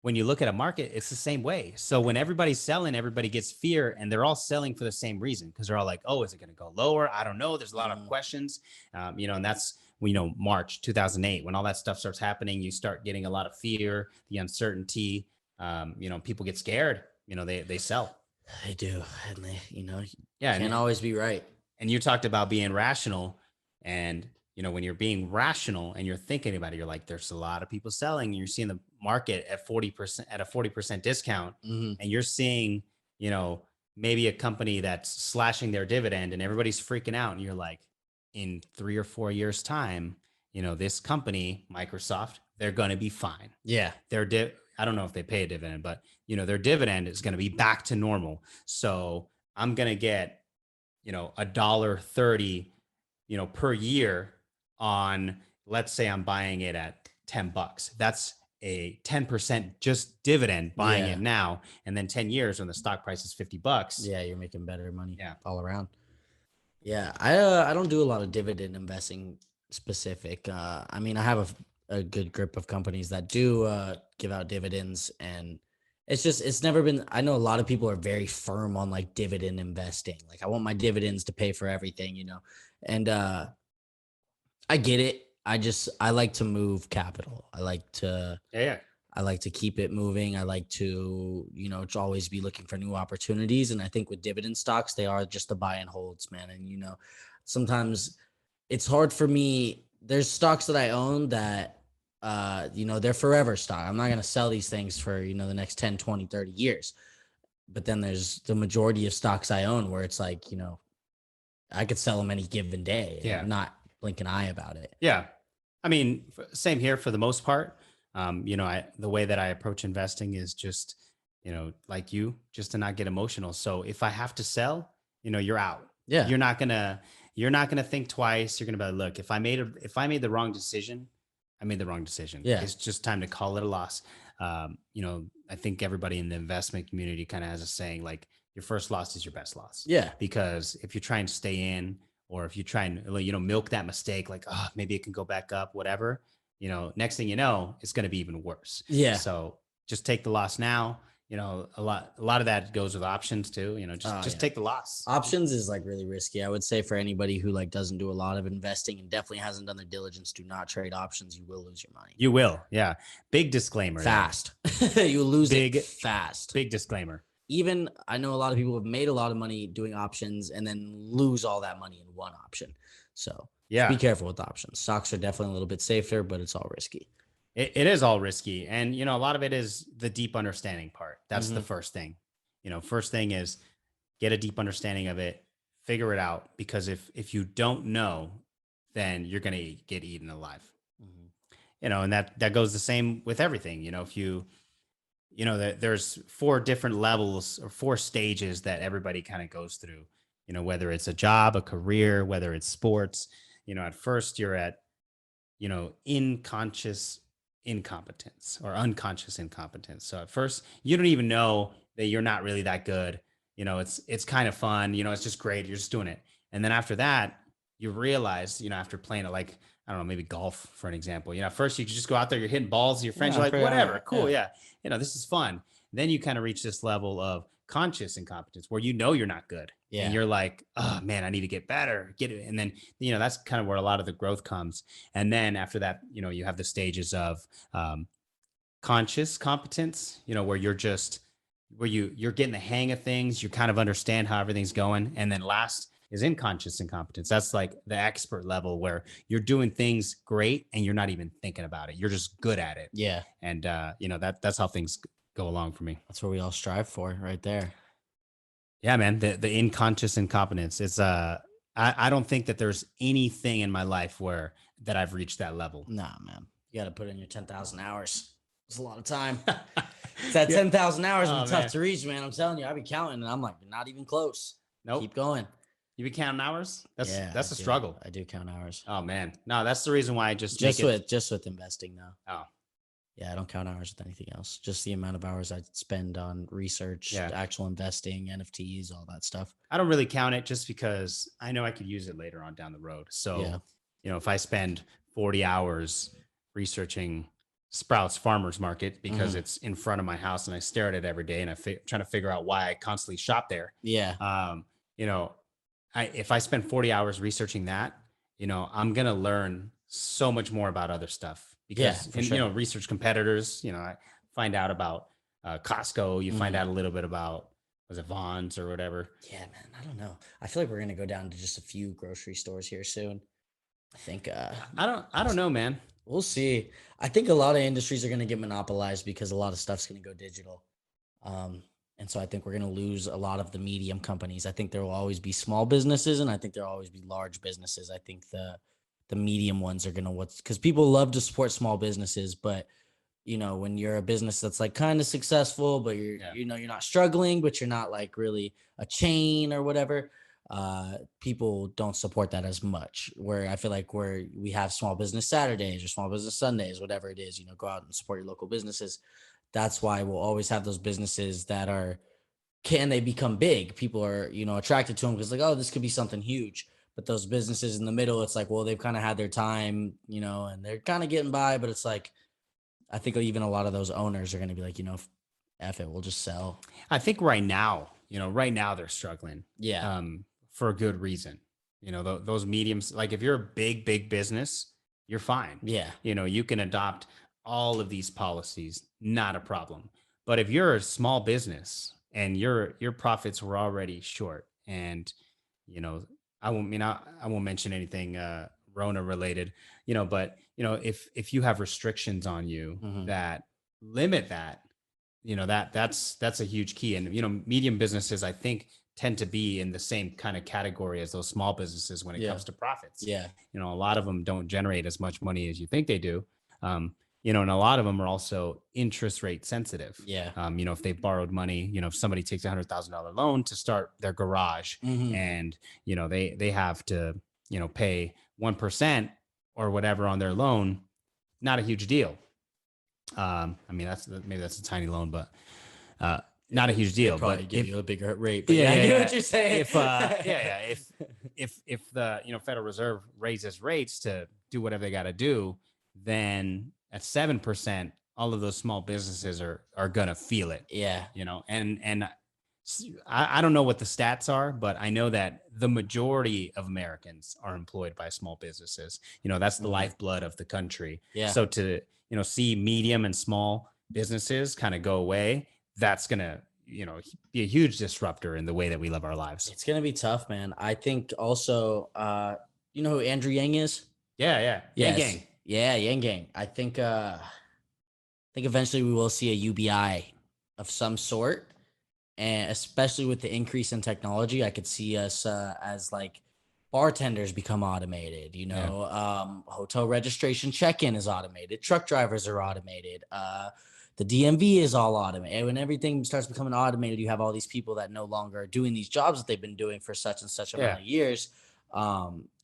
when you look at a market, it's the same way. So when everybody's selling, everybody gets fear, and they're all selling for the same reason, because they're all like, oh, is it going to go lower? I don't know. There's a lot of questions, and that's, March 2008, when all that stuff starts happening, you start getting a lot of fear, the uncertainty, people get scared, they sell. They do. And they, yeah, can't always be right. And you talked about being rational, and when you're being rational and you're thinking about it, you're like, there's a lot of people selling, and you're seeing the market at 40% at a 40% discount. And you're seeing, maybe a company that's slashing their dividend, and everybody's freaking out. And you're like, in 3 or 4 years time, this company, Microsoft, they're going to be fine. Yeah. I don't know if they pay a dividend, but their dividend is going to be back to normal. So I'm going to get, $1.30, per year on, let's say I'm buying it at $10. That's a 10% just dividend buying it now. And then 10 years when the stock price is $50. Yeah. You're making better money. Yeah. All around. Yeah. I don't do a lot of dividend investing specific. I mean, I have a good grip of companies that do give out dividends, and it's never been, I know a lot of people are very firm on like dividend investing. Like, I want my dividends to pay for everything, and I get it. I like to move capital. I like to keep it moving. I like to, to always be looking for new opportunities. And I think with dividend stocks, they are just the buy and holds, man. And, sometimes it's hard for me. There's stocks that I own that, they're forever stock. I'm not going to sell these things for, the next 10, 20, 30 years. But then there's the majority of stocks I own where it's like, I could sell them any given day. Yeah. And not blink an eye about it. Yeah. I mean, same here for the most part. The way that I approach investing is just, like you, just to not get emotional. So if I have to sell, you're out. Yeah. You're not gonna think twice. You're gonna be like, look, if I made the wrong decision, I made the wrong decision. Yeah. It's just time to call it a loss. I think everybody in the investment community kind of has a saying, like, your first loss is your best loss. Yeah. Because if you're trying to stay in, or if you try and, milk that mistake, like, oh, maybe it can go back up, whatever, next thing you know, it's going to be even worse. Yeah. So just take the loss now. A lot of that goes with options too, just take the loss. Options is like really risky. I would say for anybody who like doesn't do a lot of investing and definitely hasn't done their diligence, do not trade options. You will lose your money. You will. Yeah. Big disclaimer. Fast. You will lose it fast. Big disclaimer. even I know a lot of people have made a lot of money doing options and then lose all that money in one option. So just be Yeah. careful with options. Stocks are definitely a little bit safer, but it's all risky. It is all risky. And, you know, a lot of it is the deep understanding part. That's the Hmm. first thing. You know, first thing is get a deep understanding of it, figure it out. Because if you don't know, then you're going to get eaten alive. Hmm. You know, and that goes the same with everything. You know, if you know, that there's four different levels or four stages that everybody kind of goes through, you know, whether it's a job, a career, whether it's sports. You know, at first you're at, you know, unconscious incompetence or unconscious incompetence. So at first you don't even know that you're not really that good. You know, it's kind of fun, you know, it's just great. You're just doing it. And then after that, you realize, you know, after playing it, like, I don't know, maybe golf for an example. You know, at first you could just go out there, you're hitting balls, your friends, Yeah, you're I'm like, pretty all whatever, right. cool, Yeah. yeah. You know, this is fun. Then you kind of reach this level of conscious incompetence where you know you're not good. And Yeah. you're like, oh man, I need to get better, get it. And then, you know, that's kind of where a lot of the growth comes. And then after that, you know, you have the stages of um, conscious competence, you know, where you're just where you're getting the hang of things, you kind of understand how everything's going. And then last is unconscious incompetence. That's like the expert level where you're doing things great and you're not even thinking about it. You're just good at it. Yeah. And you know, that's how things go along for me. That's what we all strive for right there. Yeah, man. The unconscious incompetence. It's I don't think that there's anything in my life where that I've reached that level. Nah, man. You got to put in your 10,000 hours. It's a lot of time. It's that Yeah. 10,000 hours be Oh tough man. to reach, man. I'm telling you, I be counting and I'm like, not even close. Nope. Keep going. You be counting hours? Yeah, I That's a do. struggle. I do count hours. Oh man. No, that's the reason why I just make Just it. with investing now. Oh, Yeah, I don't count hours with anything else. Just the amount of hours I spend on research, yeah. actual investing, NFTs, all that stuff. I don't really count it just because I know I could use it later on down the road. So, Yeah. you know, if I spend 40 hours researching Sprouts Farmers Market because Hmm. it's in front of my house and I stare at it every day and trying to figure out why I constantly shop there. Yeah. Um, you know, if I spend 40 hours researching that, you know, I'm gonna learn so much more about other stuff Yeah, because for in, you sure. know, research competitors, you know, I find out about Costco, you find Hmm. out a little bit about was it Vaughn's or whatever. Yeah, man. I don't know. I feel like we're gonna go down to just a few grocery stores here soon. I think I don't know, man. we'll see. I think a lot of industries are gonna get monopolized because a lot of stuff's gonna go digital. Um, and so I think we're gonna lose a lot of the medium companies. I think there will always be small businesses and I think there'll always be large businesses. I think the medium ones are gonna what's because people love to support small businesses, but when you're a business that's like kind of successful, but Yeah. you're not struggling, but you're not like really a chain or whatever, people don't support that as much. Where I feel like where we have small business Saturdays or small business Sundays, whatever it is, go out and support your local businesses. That's why we'll always have those businesses that are can they become big? People are, attracted to them because like, oh, this could be something huge. But those businesses in the middle, it's like, well, they've kind of had their time, and they're kind of getting by, but it's like I think even a lot of those owners are going to be like, F it, we'll just sell. I think right now they're struggling Yeah. for a good reason. You know, those mediums, like if you're a big business, you're fine. Yeah. You know, you can adopt all of these policies, not a problem. But if you're a small business and your profits were already short, and you know, I won't mention anything Rona related, but if you have restrictions on you Hmm. that limit that, that's a huge key. And medium businesses, I think, tend to be in the same kind of category as those small businesses when it Yeah. comes to profits. Yeah. A lot of them don't generate as much money as you think they do. And a lot of them are also interest rate sensitive. Yeah. If they borrowed money, if somebody takes $100,000 loan to start their garage, Hmm. and they have to pay 1% or whatever on their loan, not a huge deal. I mean, that's a tiny loan, but not a huge They deal. probably But give you a bigger rate, but yeah, yeah, I yeah, get yeah. what you're saying. If the Federal Reserve raises rates to do whatever they got to do, then at 7%, all of those small businesses are gonna feel it. Yeah. I don't know what the stats are, but I know that the majority of Americans are employed by small businesses. That's the Hmm. lifeblood of the country. Yeah. So to see medium and small businesses kind of go away, that's gonna be a huge disruptor in the way that we live our lives. It's gonna be tough, man. I think also, you know who Andrew Yang is? Yeah. Yang Yes. Gang. Yeah, Yang Gang. I think eventually we will see a UBI of some sort, and especially with the increase in technology, I could see us as like bartenders become automated. Yeah. Hotel registration check-in is automated. Truck drivers are automated. The DMV is all automated. When everything starts becoming automated, you have all these people that no longer are doing these jobs that they've been doing for such and such amount Yeah. of years.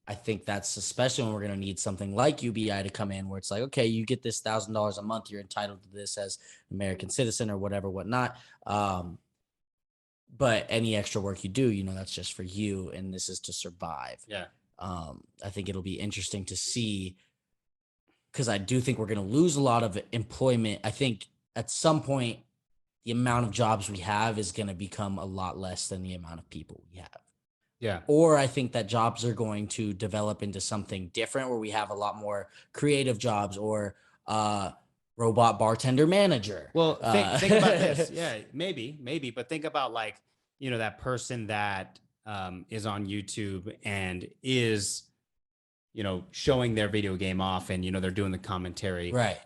I think that's especially when we're going to need something like UBI to come in, where it's like, okay, you get this $1,000 a month, you're entitled to this as an American citizen or whatever, whatnot. But any extra work you do, that's just for you, and this is to survive. Yeah. I think it'll be interesting to see, because I do think we're going to lose a lot of employment. I think at some point, the amount of jobs we have is going to become a lot less than the amount of people we have. Yeah. Or I think that jobs are going to develop into something different, where we have a lot more creative jobs, or robot bartender manager. Well, think about this. Yeah, maybe, but think about, like, that person that is on YouTube and is, showing their video game off, and, they're doing the commentary. Right.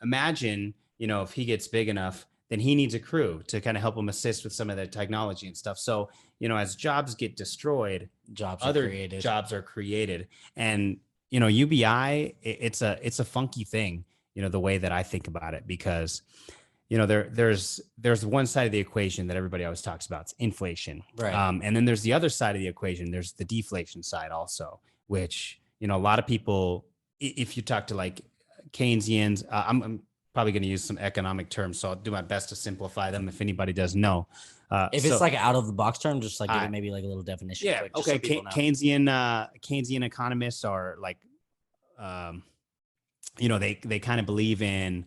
Imagine, if he gets big enough, then he needs a crew to kind of help him assist with some of the technology and stuff. So, as jobs get destroyed, other jobs are created. And, UBI, it's a funky thing, the way that I think about it, because, there's one side of the equation that everybody always talks about. It's inflation. Right. And then there's the other side of the equation. There's the deflation side also, which, a lot of people, if you talk to like Keynesians, I'm probably going to use some economic terms, so I'll do my best to simplify them if anybody does know. If it's like out of the box term, just like give it maybe like a little definition. Yeah. Quick, okay. so Keynesian economists are like, they kind of believe in,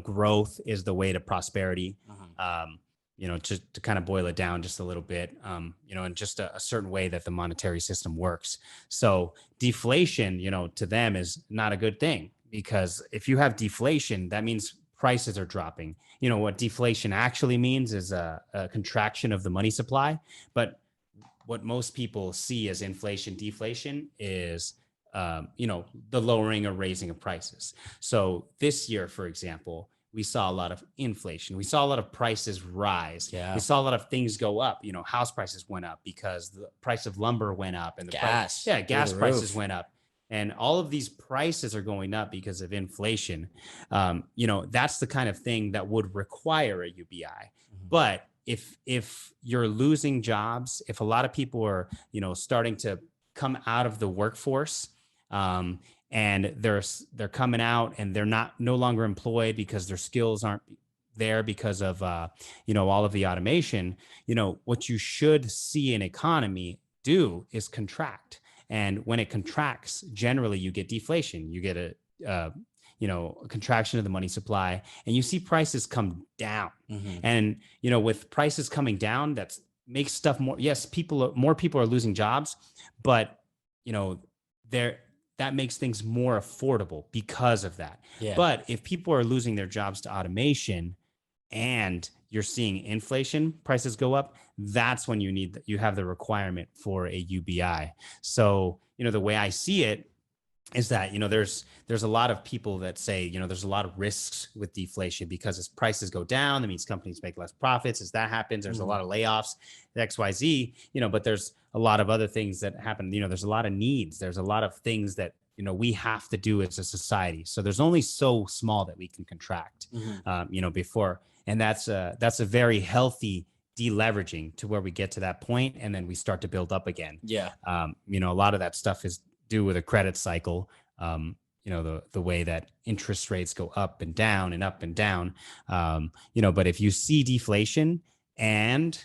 growth is the way to prosperity. To kind of boil it down just a little bit, and just a certain way that the monetary system works. So deflation, to them is not a good thing, because if you have deflation, that means prices are dropping. What deflation actually means is a contraction of the money supply. But what most people see as inflation, deflation is, the lowering or raising of prices. So this year, for example, we saw a lot of inflation. We saw a lot of prices rise. Yeah. We saw a lot of things go up. House prices went up because the price of lumber went up, and gas prices went up. And all of these prices are going up because of inflation. That's the kind of thing that would require a UBI. Mm-hmm. But if you're losing jobs, if a lot of people are, starting to come out of the workforce, and they're coming out and they're no longer employed because their skills aren't there because of all of the automation, what you should see an economy do is contract. And when it contracts, generally you get deflation. You get a contraction of the money supply, and you see prices come down. Mm-hmm. And with prices coming down, that makes stuff more. Yes, more people are losing jobs, but that makes things more affordable because of that. Yeah. But if people are losing their jobs to automation, and you're seeing inflation, prices go up, that's when you have the requirement for a UBI. So, the way I see it is that, there's a lot of people that say, there's a lot of risks with deflation, because as prices go down, that means companies make less profits. As that happens, there's a lot of layoffs, XYZ, but there's a lot of other things that happen. There's a lot of needs. There's a lot of things that, we have to do as a society. So there's only so small that we can contract, before. And that's a very healthy deleveraging to where we get to that point, and then we start to build up again. Yeah. A lot of that stuff is due with a credit cycle. The way that interest rates go up and down and up and down. But if you see deflation and,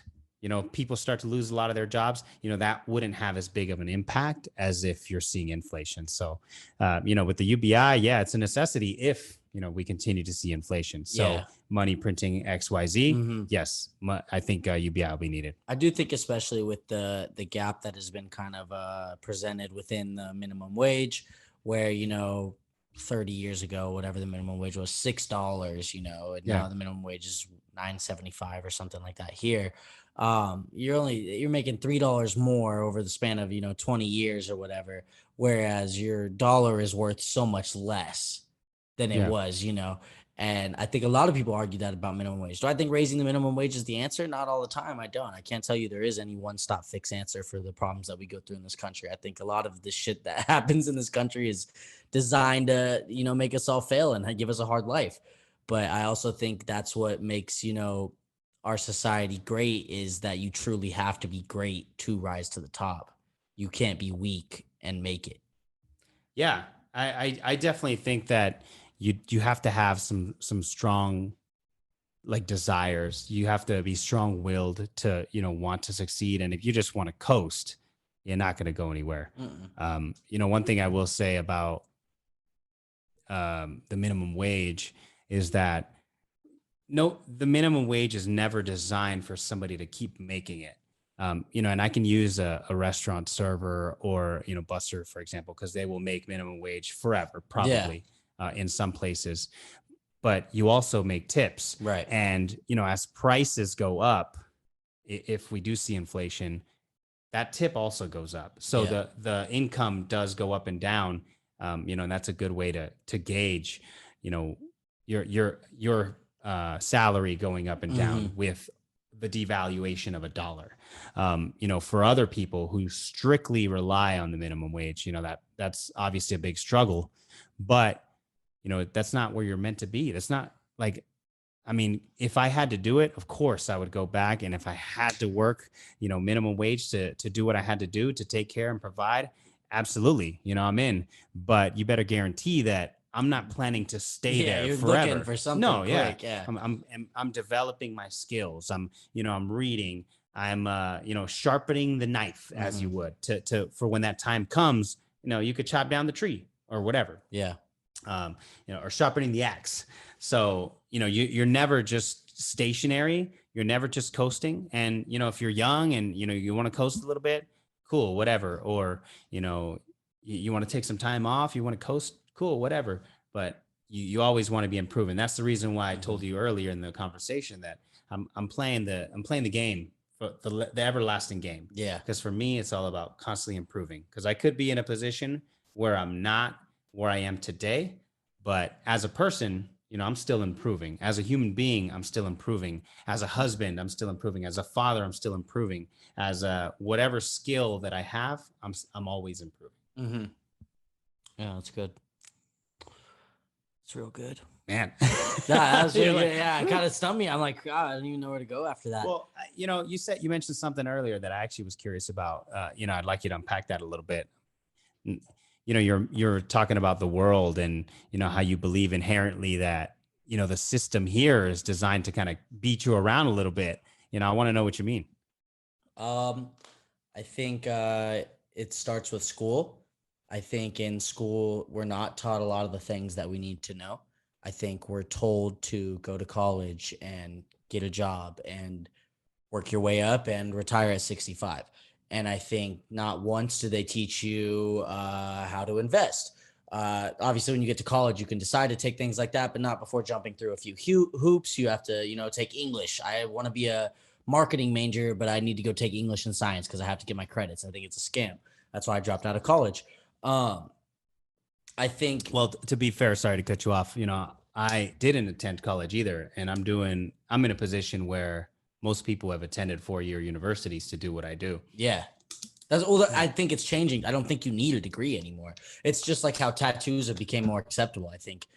people start to lose a lot of their jobs, that wouldn't have as big of an impact as if you're seeing inflation. So, with the UBI, yeah, it's a necessity if, we continue to see inflation. So money printing XYZ, yes, I think UBI will be needed. I do think, especially with the gap that has been kind of presented within the minimum wage, where, 30 years ago, whatever the minimum wage was, $6, you know, and Yeah. now the minimum wage is 9.75 or something like that here. You're making $3 more over the span of, you know, 20 years or whatever, whereas your dollar is worth so much less than it Yeah. was, you know. And I think a lot of people argue that about minimum wage. Do I think raising the minimum wage is the answer? Not all the time. I don't. I can't tell you there is any one stop fix answer for the problems that we go through in this country. I think a lot of the shit that happens in this country is designed to, you know, make us all fail and give us a hard life. But I also think that's what makes, you know, our society great, is that you truly have to be great to rise to the top. You can't be weak and make it. Yeah. I definitely think that you have to have some strong like desires. You have to be strong willed to, you know, want to succeed. And if you just want to coast, you're not going to go anywhere. Mm-mm. You know, one thing I will say about the minimum wage is that no, the minimum wage is never designed for somebody to keep making it. You know, and I can use a restaurant server or, you know, busser, for example, because they will make minimum wage forever, Yeah, probably in some places. But you also make tips. right. And, you know, as prices go up, if we do see inflation, that tip also goes up. So Yeah. the income does go up and down. You know, and that's a good way to gauge, you know, your salary going up and down Hmm. with the devaluation of a dollar. You know, for other people who strictly rely on the minimum wage, you know, that's obviously a big struggle, but you know, that's not where you're meant to be. That's not like, I mean, if I had to do it, of course I would go back. And if I had to work, you know, minimum wage to do what I had to do to take care and provide, absolutely, you know, I'm in. But you better guarantee that I'm not planning to stay Yeah, there you're looking forever. for No, something yeah. quick. Yeah. I'm developing my skills. You know, I'm reading. I'm you know, sharpening the knife as you Hmm. would to for when that time comes, you know, you could chop down the tree or whatever, Yeah. you know, or sharpening the axe. So, you know, you're never just stationary. You're never just coasting. And, you know, if you're young and, you know, you want to coast a little bit, cool, whatever. Or, you know, you want to take some time off, you want to coast, cool, whatever. But you always want to be improving. That's the reason why I Hmm. told you earlier in the conversation that I'm playing the game for the everlasting game. Yeah. Because for me, it's all about constantly improving. Because I could be in a position where I'm not where I am today. But as a person, you know, I'm still improving. As a human being, I'm still improving. As a husband, I'm still improving. As a father, I'm still improving. As a whatever skill that I have, I'm always improving. Hmm. Yeah, that's good. It's real good. Man, Yeah, that's you're really like, good. Yeah, it kind of stumped me. I'm like, God, I don't even know where to go after that. well, you know, you mentioned something earlier that I actually was curious about. You know, I'd like you to unpack that a little bit. You know, you're talking about the world and, you know, how you believe inherently that, you know, the system here is designed to kind of beat you around a little bit. You know, I want to know what you mean. Um, I think it starts with school. I think in school we're not taught a lot of the things that we need to know. I think we're told to go to college and get a job and work your way up and retire at 65. And I think not once do they teach you how to invest. Obviously, when you get to college, you can decide to take things like that, but not before jumping through a few hoops. You have to, you know, take English. I want to be a marketing major, but I need to go take English and science because I have to get my credits. I think it's a scam. That's why I dropped out of college. Um, I think, Well, to be fair, sorry to cut you off. You know, I didn't attend college either, and I'm in a position where most people have attended 4-year universities to do what I do. yeah, that's all. I think it's changing. I don't think you need a degree anymore. It's just like how tattoos have became more acceptable. I think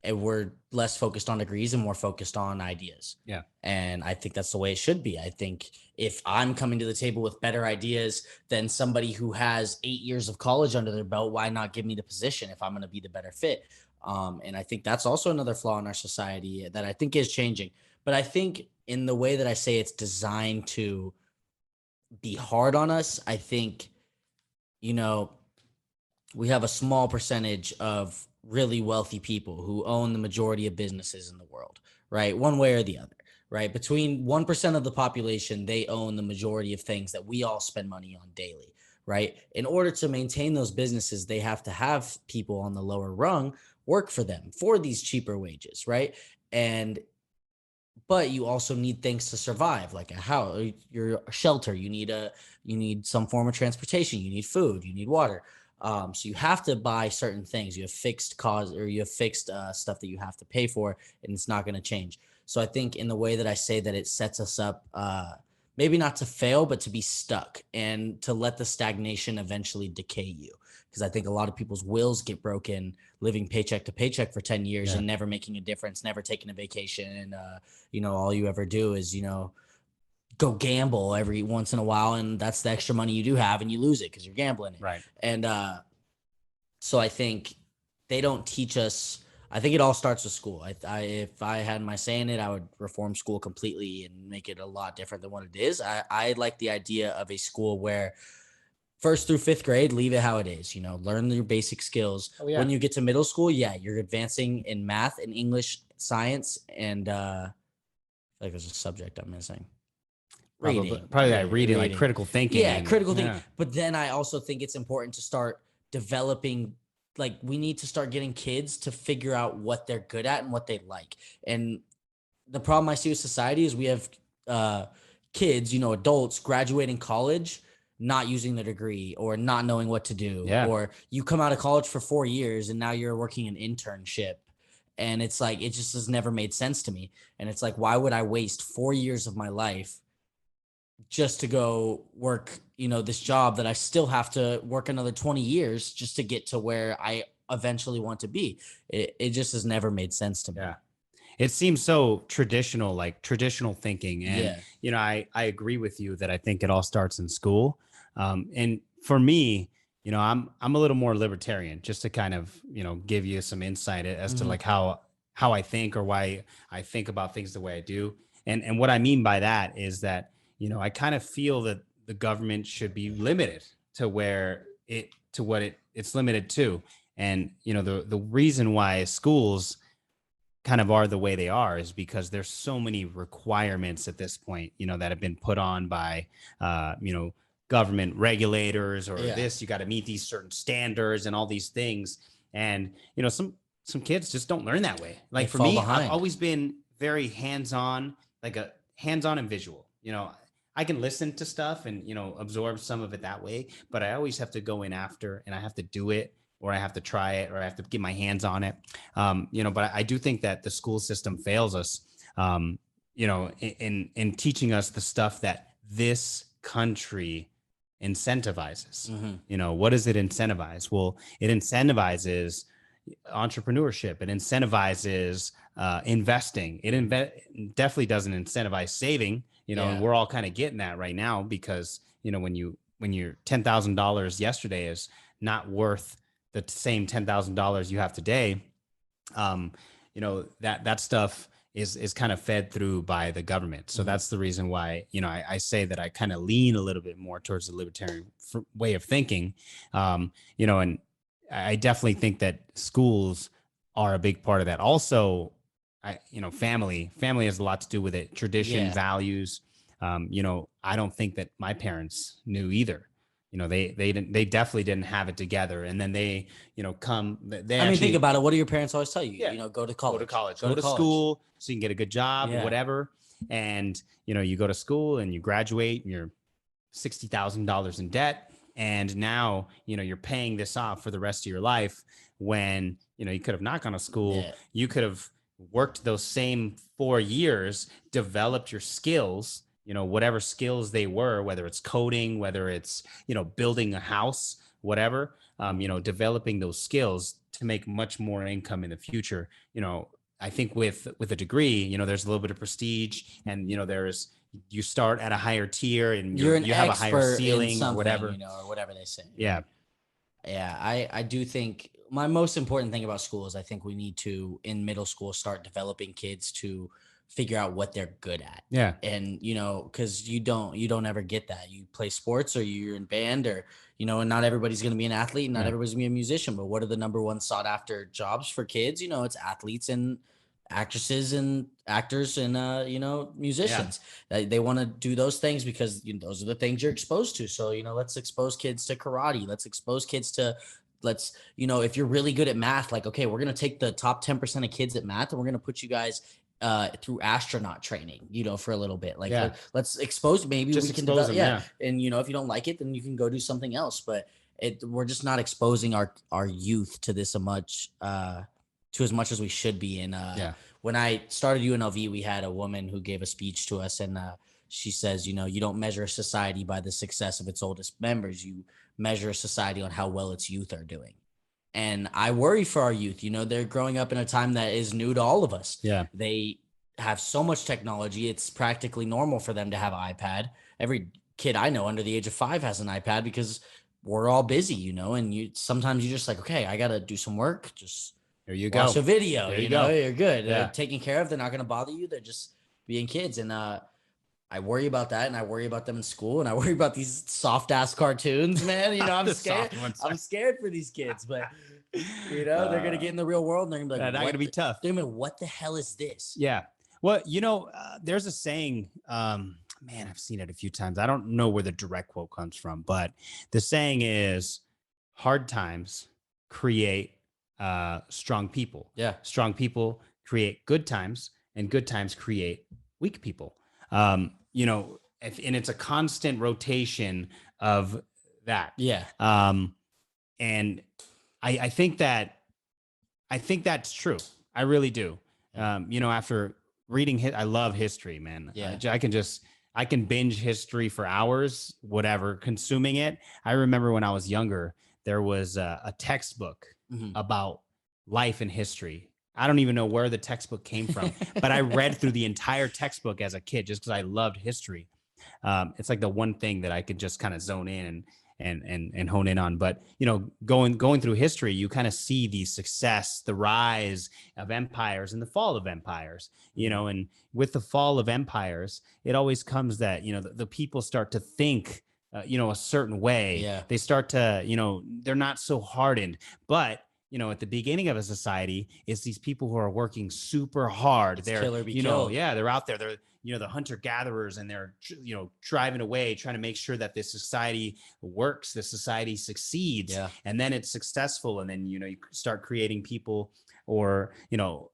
we're less focused on degrees and more focused on ideas. Yeah. And I think that's the way it should be. I think if I'm coming to the table with better ideas than somebody who has 8 years of college under their belt, why not give me the position if I'm going to be the better fit? And I think that's also another flaw in our society that I think is changing. But I think in the way that I say it's designed to be hard on us, I think, you know, we have a small percentage of really wealthy people who own the majority of businesses in the world, right? One way or the other, right? Between 1% of the population, they own the majority of things that we all spend money on daily, right? In order to maintain those businesses, they have to have people on the lower rung work for them for these cheaper wages, right? And but you also need things to survive, like a house, your shelter. You need some form of transportation. You need food. You need water. So you have to buy certain things. You have fixed costs, or you have fixed stuff that you have to pay for, and it's not going to change. So I think in the way that I say that, it sets us up, maybe not to fail, but to be stuck and to let the stagnation eventually decay you. Because I think a lot of people's wills get broken living paycheck to paycheck for 10 years Yeah. and never making a difference, never taking a vacation. And, all you ever do is, go gamble every once in a while. And that's the extra money you do have, and you lose it because you're gambling it. Right. And so I think they don't teach us. I think it all starts with school. If I had my say in it, I would reform school completely and make it a lot different than what it is. I like the idea of a school where first through fifth grade, leave it how it is. Learn your basic skills. Oh, yeah. When you get to middle school, yeah, you're advancing in math and English, science, and I feel like there's a subject I'm missing. Probably like reading, like critical thinking. Yeah, critical thinking. But then I also think it's important to start developing. Like, we need to start getting kids to figure out what they're good at and what they like. And the problem I see with society is we have kids, adults graduating college, not using their degree or not knowing what to do. Yeah. Or you come out of college for 4 years and now you're working an internship. And it's like, it just has never made sense to me. And it's like, why would I waste 4 years of my life just to go work, this job that I still have to work another 20 years just to get to where I eventually want to be? It just has never made sense to me. Yeah. It seems so traditional, like traditional thinking. And, I agree with you that I think it all starts in school. And for me, I'm a little more libertarian, just to kind of, give you some insight as to like how I think, or why I think about things the way I do. And what I mean by that is that, I kind of feel that the government should be limited to what it's limited to. And, the reason why schools kind of are the way they are is because there's so many requirements at this point, that have been put on by, government regulators, or this, you got to meet these certain standards and all these things. And, some kids just don't learn that way. Like, for me, I've always been very hands-on, like a hands-on and visual. I can listen to stuff and, absorb some of it that way, but I always have to go in after, and I have to do it, or I have to try it, or I have to get my hands on it. But I do think that the school system fails us, in teaching us the stuff that this country incentivizes. What does it incentivize? Well, it incentivizes entrepreneurship. It incentivizes investing. It definitely doesn't incentivize saving. And we're all kind of getting that right now, because when your $10,000 yesterday is not worth the same $10,000 you have today, that stuff is kind of fed through by the government. So that's the reason why, I say that I kind of lean a little bit more towards the libertarian way of thinking. And I definitely think that schools are a big part of that. Also, family has a lot to do with it. Tradition, values. I don't think that my parents knew either. They definitely didn't have it together. And then they think about it. What do your parents always tell you? Go to college, go to school so you can get a good job or whatever. And, you go to school and you graduate and you're $60,000 in debt. And now, you're paying this off for the rest of your life, when, you could have not gone to school. You could have worked those same 4 years, developed your skills, whatever skills they were, whether it's coding, whether it's, building a house, whatever, developing those skills to make much more income in the future. I think with a degree, there's a little bit of prestige, and, you start at a higher tier, and you have a higher ceiling, or whatever, or whatever they say. Yeah. I do think my most important thing about school is I think we need to, in middle school, start developing kids to figure out what they're good at. Yeah. And, cause you don't ever get that. You play sports, or you're in band, or, and not everybody's going to be an athlete, and not everybody's going to be a musician, but what are the number one sought after jobs for kids? It's athletes and actresses and actors and you know, musicians. They want to do those things because you know, those are the things you're exposed to. So you know, let's expose kids to karate. Let's expose kids to you know, if you're really good at math, like okay, we're gonna take the top 10% of kids at math and we're gonna put you guys through astronaut training, you know, for a little bit. Like let's expose, maybe Just we can expose develop, them. yeah. And you know, if you don't like it, then you can go do something else. But we're just not exposing our youth to this to as much as we should be. And when I started UNLV, we had a woman who gave a speech to us, and she says, you know, you don't measure a society by the success of its oldest members. You measure a society on how well its youth are doing. And I worry for our youth. You know, they're growing up in a time that is new to all of us. Yeah. They have so much technology. It's practically normal for them to have an iPad. Every kid I know under the age of 5 has an iPad because we're all busy, you know, and sometimes you're just like, okay, I got to do some work. Just there you watch go. a video, there you know, you're good. Yeah. They're taken care of. They're not going to bother you. They're just being kids. And I worry about that, and I worry about them in school, and I worry about these soft ass cartoons, man. You know, I'm scared. I'm scared for these kids, but you know, they're gonna get in the real world, and they're gonna be like, "Not gonna be tough." They're gonna be, what the hell is this? Yeah. Well, you know, there's a saying. Man, I've seen it a few times. I don't know where the direct quote comes from, but the saying is, "Hard times create strong people. Yeah, strong people create good times, and good times create weak people." You know, and it's a constant rotation of that. Yeah. And I think that's true. I really do. You know, after reading I love history, man. Yeah. I can binge history for hours, whatever, consuming it. I remember when I was younger, there was a textbook about life and history. I don't even know where the textbook came from, but I read through the entire textbook as a kid just because I loved history. It's like the one thing that I could just kind of zone in and hone in on. But you know, going through history, you kind of see the success, the rise of empires and the fall of empires. You know, and with the fall of empires, it always comes that, you know, the people start to think you know, a certain way. Yeah. They start to, you know, they're not so hardened. But you know, at the beginning of a society, it's these people who are working super hard. It's they're, kill or be you know, killed. they're out there. They're, you know, the hunter gatherers, and they're, you know, driving away, trying to make sure that this society works, this society succeeds, Yeah. and then it's successful. And then, you know, you start creating people, or, you know,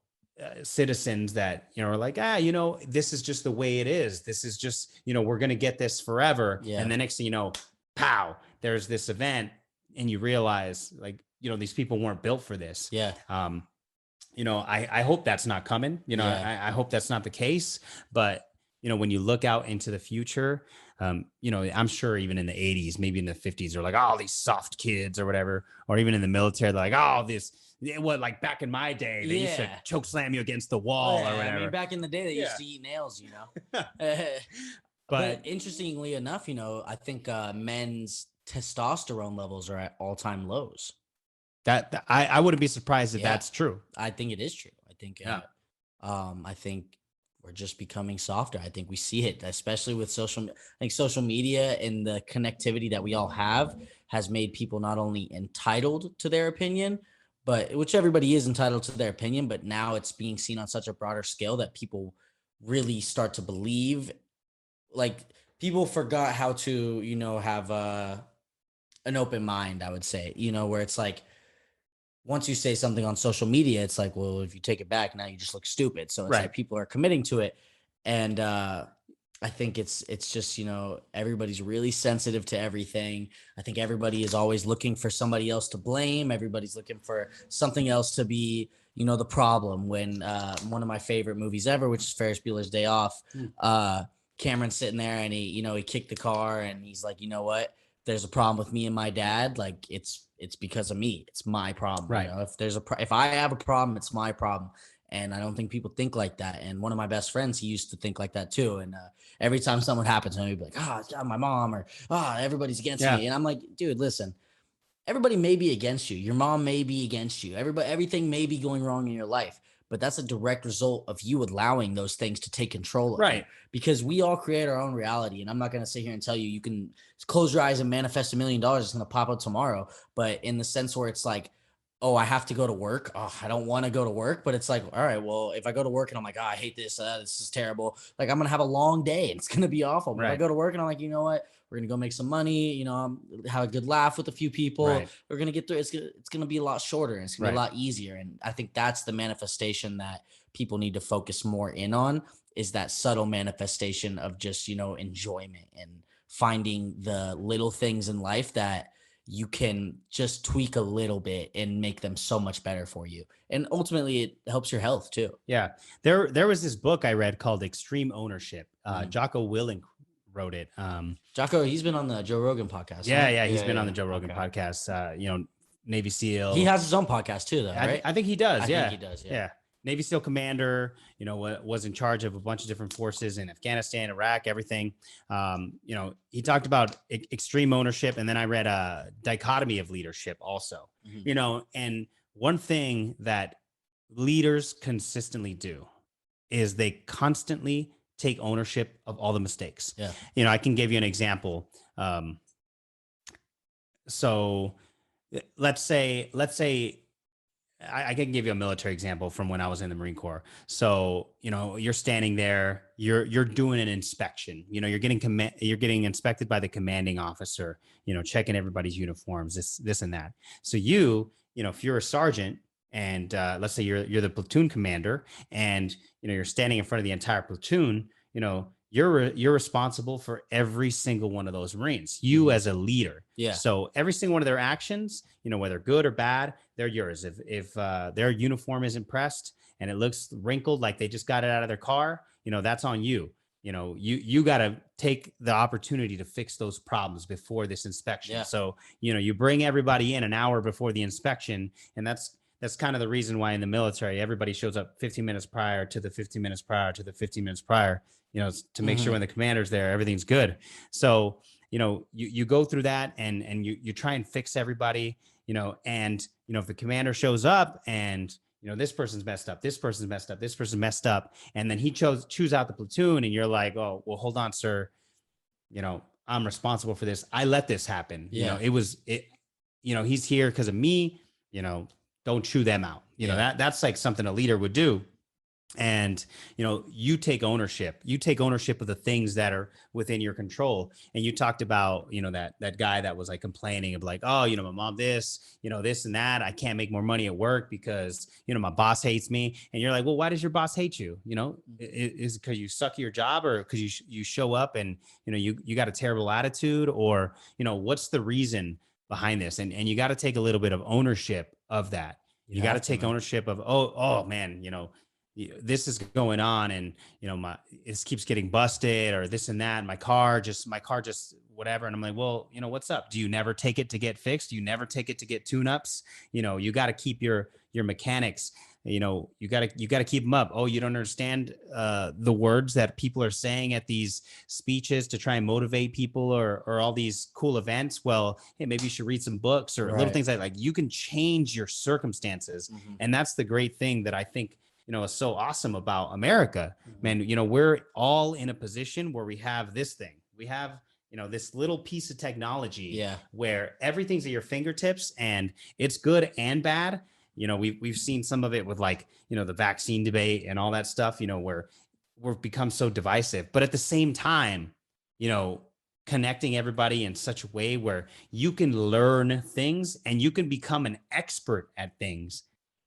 citizens that, you know, are like, you know, this is just the way it is. This is just, you know, we're going to get this forever. Yeah. And the next thing you know, pow, there's this event, and you realize, like, you know, these people weren't built for this. Yeah. You know, I hope that's not coming. You know, I hope that's not the case. But, you know, when you look out into the future, you know, I'm sure even in the 80s, maybe in the 50s, they're like, oh, these soft kids or whatever. Or even in the military, they're like, oh, this, what, like back in my day, they used to choke slam you against the wall or whatever. I mean, back in the day, they used to eat nails, you know. But interestingly enough, you know, I think men's testosterone levels are at all-time lows. That I wouldn't be surprised if that's true. I think it is true. I think I think we're just becoming softer. I think we see it, especially with I think social media and the connectivity that we all have has made people not only entitled to their opinion, but which everybody is entitled to their opinion, but now it's being seen on such a broader scale that people really start to believe. Like, people forgot how to, you know, have an open mind, I would say, you know, where it's like, once you say something on social media, it's like, well, if you take it back, now you just look stupid. So it's like people are committing to it. And I think it's just, you know, everybody's really sensitive to everything. I think everybody is always looking for somebody else to blame. Everybody's looking for something else to be, you know, the problem. When one of my favorite movies ever, which is Ferris Bueller's Day Off, Cameron's sitting there and he kicked the car and he's like, you know what? There's a problem with me and my dad. Like, it's because of me. It's my problem. Right. You know, if I have a problem, it's my problem. And I don't think people think like that. And one of my best friends, he used to think like that too. And every time something happens to him, he'd be like, it's my mom, or everybody's against me. And I'm like, dude, listen, everybody may be against you. Your mom may be against you. Everything may be going wrong in your life. But that's a direct result of you allowing those things to take control of you. Because we all create our own reality. And I'm not going to sit here and tell you can close your eyes and manifest $1 million. It's going to pop up tomorrow. But in the sense where it's like, oh, I have to go to work. Oh, I don't want to go to work, but it's like, all right, well, if I go to work and I'm like, oh, I hate this, this is terrible. Like I'm gonna have a long day and it's gonna be awful. But if I Right. go to work and I'm like, you know what, we're gonna go make some money, have a good laugh with a few people. Right. We're gonna get through. It's gonna be a lot shorter and it's gonna be a Right. lot easier. And I think that's the manifestation that people need to focus more in on, is that subtle manifestation of just, enjoyment and finding the little things in life that you can just tweak a little bit and make them so much better for you. And ultimately it helps your health too. Yeah. There was this book I read called Extreme Ownership. Mhm. Jocko Willink wrote it. Jocko, he's been on the Joe Rogan podcast, Yeah, huh? yeah, he's Yeah, been on the yeah. Joe Rogan Okay. podcast. Navy He SEAL. has his own podcast too, though, right? I think he does. I Yeah, think he does. Yeah. yeah. Navy SEAL commander. Was in charge of a bunch of different forces in Afghanistan, Iraq, everything. He talked about extreme ownership, and then I read a dichotomy of leadership also. Mhm. And one thing that leaders consistently do is they constantly take ownership of all the mistakes. Yeah. I can give you an example. So let's say I can give you a military example from when I was in the Marine Corps. So, you're standing there, you're doing an inspection. You're getting inspected by the commanding officer, checking everybody's uniforms, this and that. So if you're a sergeant and let's say you're the platoon commander and you're standing in front of the entire platoon, you're responsible for every single one of those Marines, you as a leader. Yeah. So every single one of their actions, whether good or bad, they're yours. If their uniform isn't pressed and it looks wrinkled like they just got it out of their car, that's on you. You got to take the opportunity to fix those problems before this inspection. Yeah. So, you bring everybody in an hour before the inspection, and that's kind of the reason why in the military everybody shows up 15 minutes prior to the 15 minutes prior to the 15 minutes prior, to make sure when the commander's there, everything's good. So, you go through that and you try and fix everybody, and if the commander shows up and this person's messed up, this person's messed up, this person's messed up, and then he choose out the platoon, and you're like, oh, well, hold on, sir, I'm responsible for this. I let this happen. Yeah. He's here because of me. Don't chew them out. That's like something a leader would do. And you take ownership of the things that are within your control. And you talked about that guy that was like complaining of like, oh, my mom this and that, I can't make more money at work because my boss hates me. And you're like, well, why does your boss hate you? Is it because you suck at your job, or because you show up and you got a terrible attitude, or what's the reason behind this? And you got to take a little bit of ownership of that. You got to take ownership of, oh man, this is going on, and this keeps getting busted, or this and that, and my car just whatever. And I'm like, well, what's up? Do you never take it to get fixed? Do you never take it to get tune-ups? You got to keep your mechanics, you got to keep them up. Oh, you don't understand the words that people are saying at these speeches to try and motivate people, or all these cool events. Well, hey, maybe you should read some books, or little things like you can change your circumstances. And that's the great thing that I think is so awesome about America, man. We're all in a position where we have this thing. We have, this little piece of technology, where everything's at your fingertips, and it's good and bad. We've seen some of it with like, the vaccine debate and all that stuff, where we've become so divisive, but at the same time, connecting everybody in such a way where you can learn things and you can become an expert at things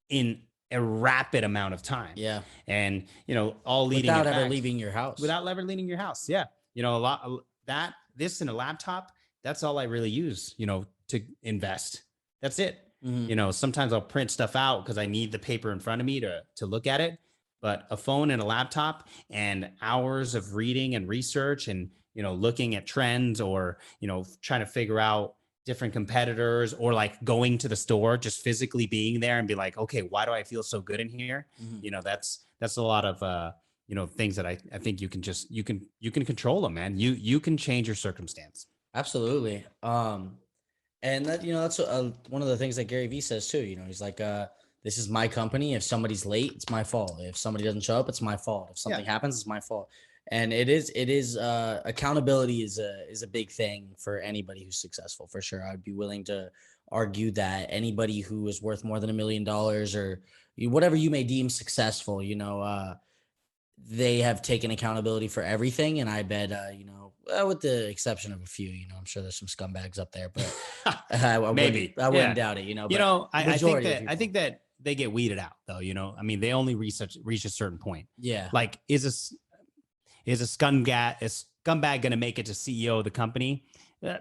in a rapid amount of time. Yeah. And, all leading without ever leaving your house. Yeah. A lot of that, this in a laptop, that's all I really use, to invest. That's it. Sometimes I'll print stuff out because I need the paper in front of me to look at it. But a phone and a laptop and hours of reading and research and, looking at trends, or, trying to figure out different competitors, or like going to the store, just physically being there and be like, okay, why do I feel so good in here? That's a lot of, things that I think you can control them, man. You can change your circumstance. Absolutely. And that, that's one of the things that Gary Vee says too. He's like, this is my company. If somebody's late, it's my fault. If somebody doesn't show up, it's my fault. If something happens, it's my fault. And it is accountability is a big thing for anybody who's successful, for sure. I'd be willing to argue that anybody who is worth more than $1 million or whatever you may deem successful, they have taken accountability for everything. And I bet, with the exception of a few, I'm sure there's some scumbags up there, but Maybe. I wouldn't doubt it, but I think majority of that people. they get weeded out though. I mean, they only reach a certain point. Yeah. Like, is a scumbag going to make it to CEO of the company?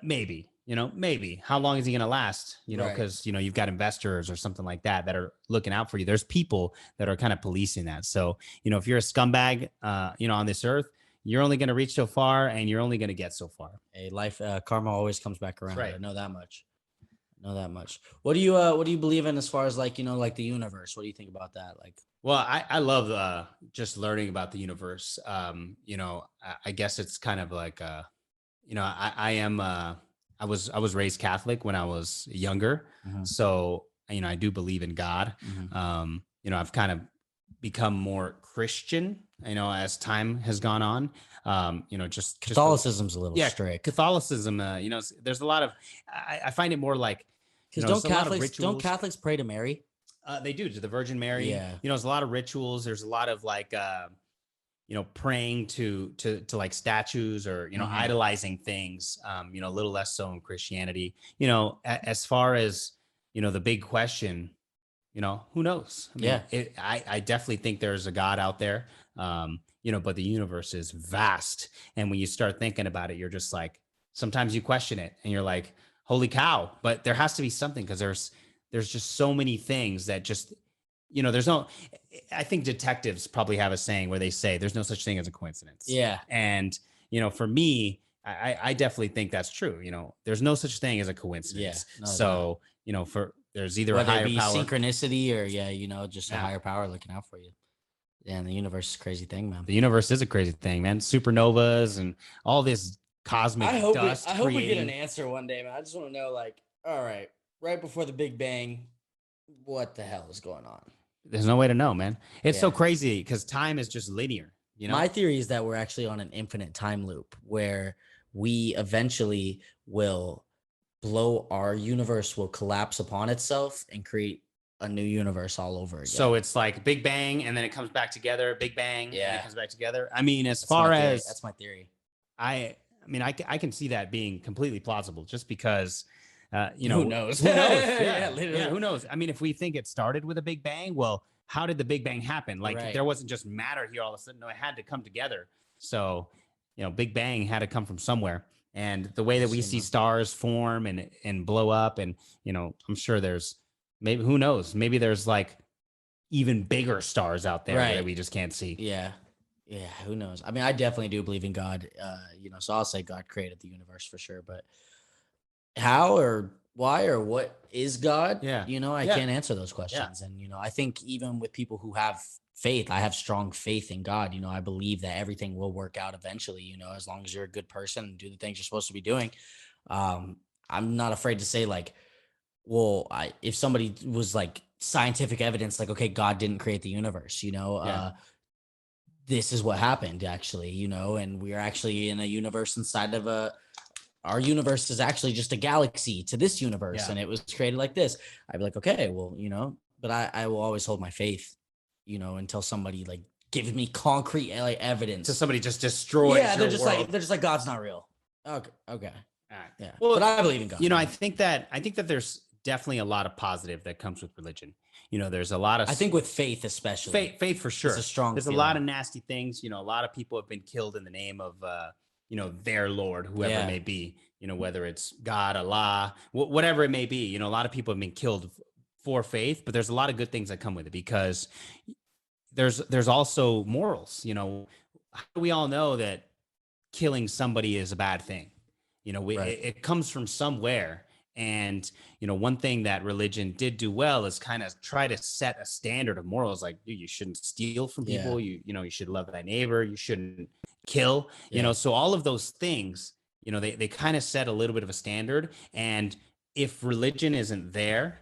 Maybe. Maybe. How long is he going to last? Right. Because you've got investors or something like that are looking out for you. There's people that are kind of policing that. So if you're a scumbag, on this earth, you're only going to reach so far, and you're only going to get so far. Hey, life, karma always comes back around. Right. I know that much. What do you believe in as far as like the universe? What do you think about that? Like, well, I love just learning about the universe. I guess it's kind of like I was raised Catholic when I was younger. Mhm. So I do believe in God. Mhm. I've kind of become more Christian, as time has gone on. Just Catholicism's a little strict. Catholicism, there's a lot of, I find it more like, Because don't Catholics pray to Mary? They do, to the Virgin Mary. Yeah. There's a lot of rituals. There's a lot of like, praying to like statues or, idolizing things, a little less so in Christianity. As far as, the big question, who knows? I mean, I definitely think there's a God out there, but the universe is vast. And when you start thinking about it, you're just like, sometimes you question it and you're like, holy cow, but there has to be something, because there's just so many things that just, there's no, I think detectives probably have a saying where they say there's no such thing as a coincidence. Yeah. And, for me, I definitely think that's true. There's no such thing as a coincidence. Yeah, So, there's either whether a higher it be power, synchronicity or, just a higher power looking out for you. Yeah, and the universe is a crazy thing, man. The universe is a crazy thing, man. Supernovas and all this cosmic dust. I hope we get an answer one day, man. I just want to know, like, all right, right before the Big Bang, what the hell is going on? There's no way to know, man. It's so crazy because time is just linear. My theory is that we're actually on an infinite time loop where we eventually will our universe will collapse upon itself and create a new universe all over again. So it's like Big Bang, and then it comes back together. Big Bang, and it comes back together. I mean, that's my theory. I mean, I can see that being completely plausible, just because, who knows? Who knows? Yeah, who knows? I mean, if we think it started with a Big Bang, well, how did the Big Bang happen? Like, there wasn't just matter here all of a sudden. No, it had to come together. So, Big Bang had to come from somewhere. And the way that we see stars form and blow up, and, I'm sure there's maybe, who knows? Maybe there's like even bigger stars out there that we just can't see. Yeah. Yeah, who knows? I mean, I definitely do believe in God, so I'll say God created the universe for sure, but how or why or what is God? Yeah. I can't answer those questions. Yeah. And, I think even with people who have faith, I have strong faith in God. I believe that everything will work out eventually, as long as you're a good person and do the things you're supposed to be doing. I'm not afraid to say, like, well, if somebody was like scientific evidence, like, okay, God didn't create the universe, this is what happened actually, and we're actually in a universe inside of our universe is actually just a galaxy to this universe, and it was created like this. I'd be like, okay, well, but I will always hold my faith, until somebody like gives me concrete like evidence. So somebody just destroys. Yeah, they're just like God's not real. Okay. All right. Yeah. Well, but I believe in God. I think that there's definitely a lot of positive that comes with religion. There's a lot of, I think with faith, especially faith for sure. There's a lot of nasty things. A lot of people have been killed in the name of, their Lord, whoever it may be, whether it's God, Allah, whatever it may be, a lot of people have been killed for faith, but there's a lot of good things that come with it, because there's also morals. We all know that killing somebody is a bad thing. It comes from somewhere. And, one thing that religion did do well is kind of try to set a standard of morals. Like, dude, you shouldn't steal from people. You should love thy neighbor. You shouldn't kill, so all of those things, they kind of set a little bit of a standard. And if religion isn't there,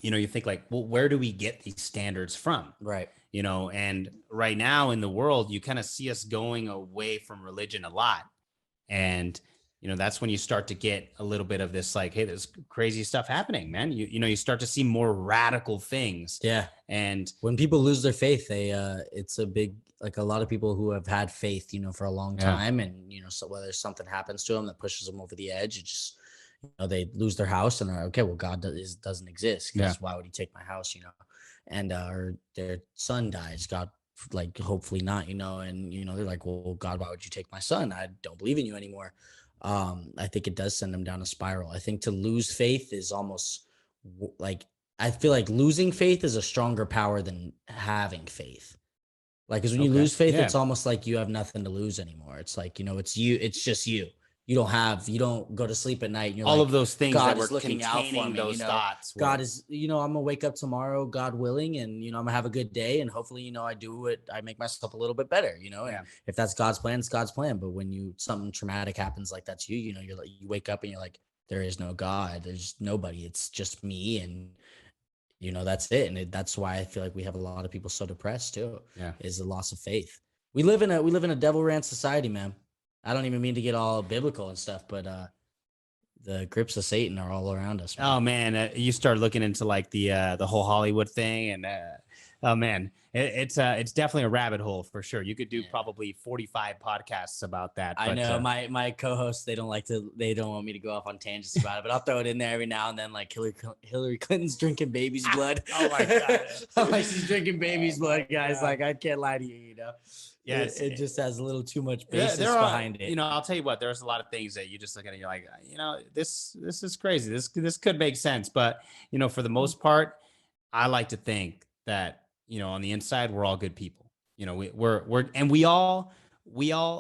you think like, well, where do we get these standards from? Right. And right now in the world, you kind of see us going away from religion a lot. And, that's when you start to get a little bit of this, like, hey, there's crazy stuff happening, man. You start to see more radical things. Yeah. And when people lose their faith, it's a big, like a lot of people who have had faith, for a long time. And, so whether something happens to them that pushes them over the edge, it just, they lose their house and are okay, well, God doesn't exist, because why would he take my house, and, or their son dies, God, like, hopefully not, and, they're like, well, God, why would you take my son? I don't believe in you anymore. I think it does send them down a spiral. I think to lose faith is almost like, I feel like losing faith is a stronger power than having faith. Like, because when you lose faith, it's almost like you have nothing to lose anymore. It's like, it's just you. You don't go to sleep at night and you're all like, of those things God that were is looking out for me. those thoughts. God is, I'm gonna wake up tomorrow, God willing, and I'm gonna have a good day, and hopefully, I make myself a little bit better. And if that's God's plan, it's God's plan. But when something traumatic happens like that to you, you're like, you wake up and you're like, there is no God, there's nobody, it's just me, and that's it. And that's why I feel like we have a lot of people so depressed too. Is the loss of faith. We live in a devil ran society, man. I don't even mean to get all biblical and stuff, but the grips of Satan are all around us, man. Oh man, you start looking into like the whole Hollywood thing, and oh man, it's definitely a rabbit hole for sure. You could do probably 45 podcasts about that. I know my co-hosts, they don't want me to go off on tangents about it, but I'll throw it in there every now and then, like Hillary Clinton's drinking baby's blood. Oh my god, I'm like, she's drinking baby's blood, guys. Like, I can't lie to you, Yeah, it just has a little too much basis behind it. I'll tell you what, there's a lot of things that you just look at and you're like, this is crazy. This could make sense. But, for the most part, I like to think that, on the inside, we're all good people. We all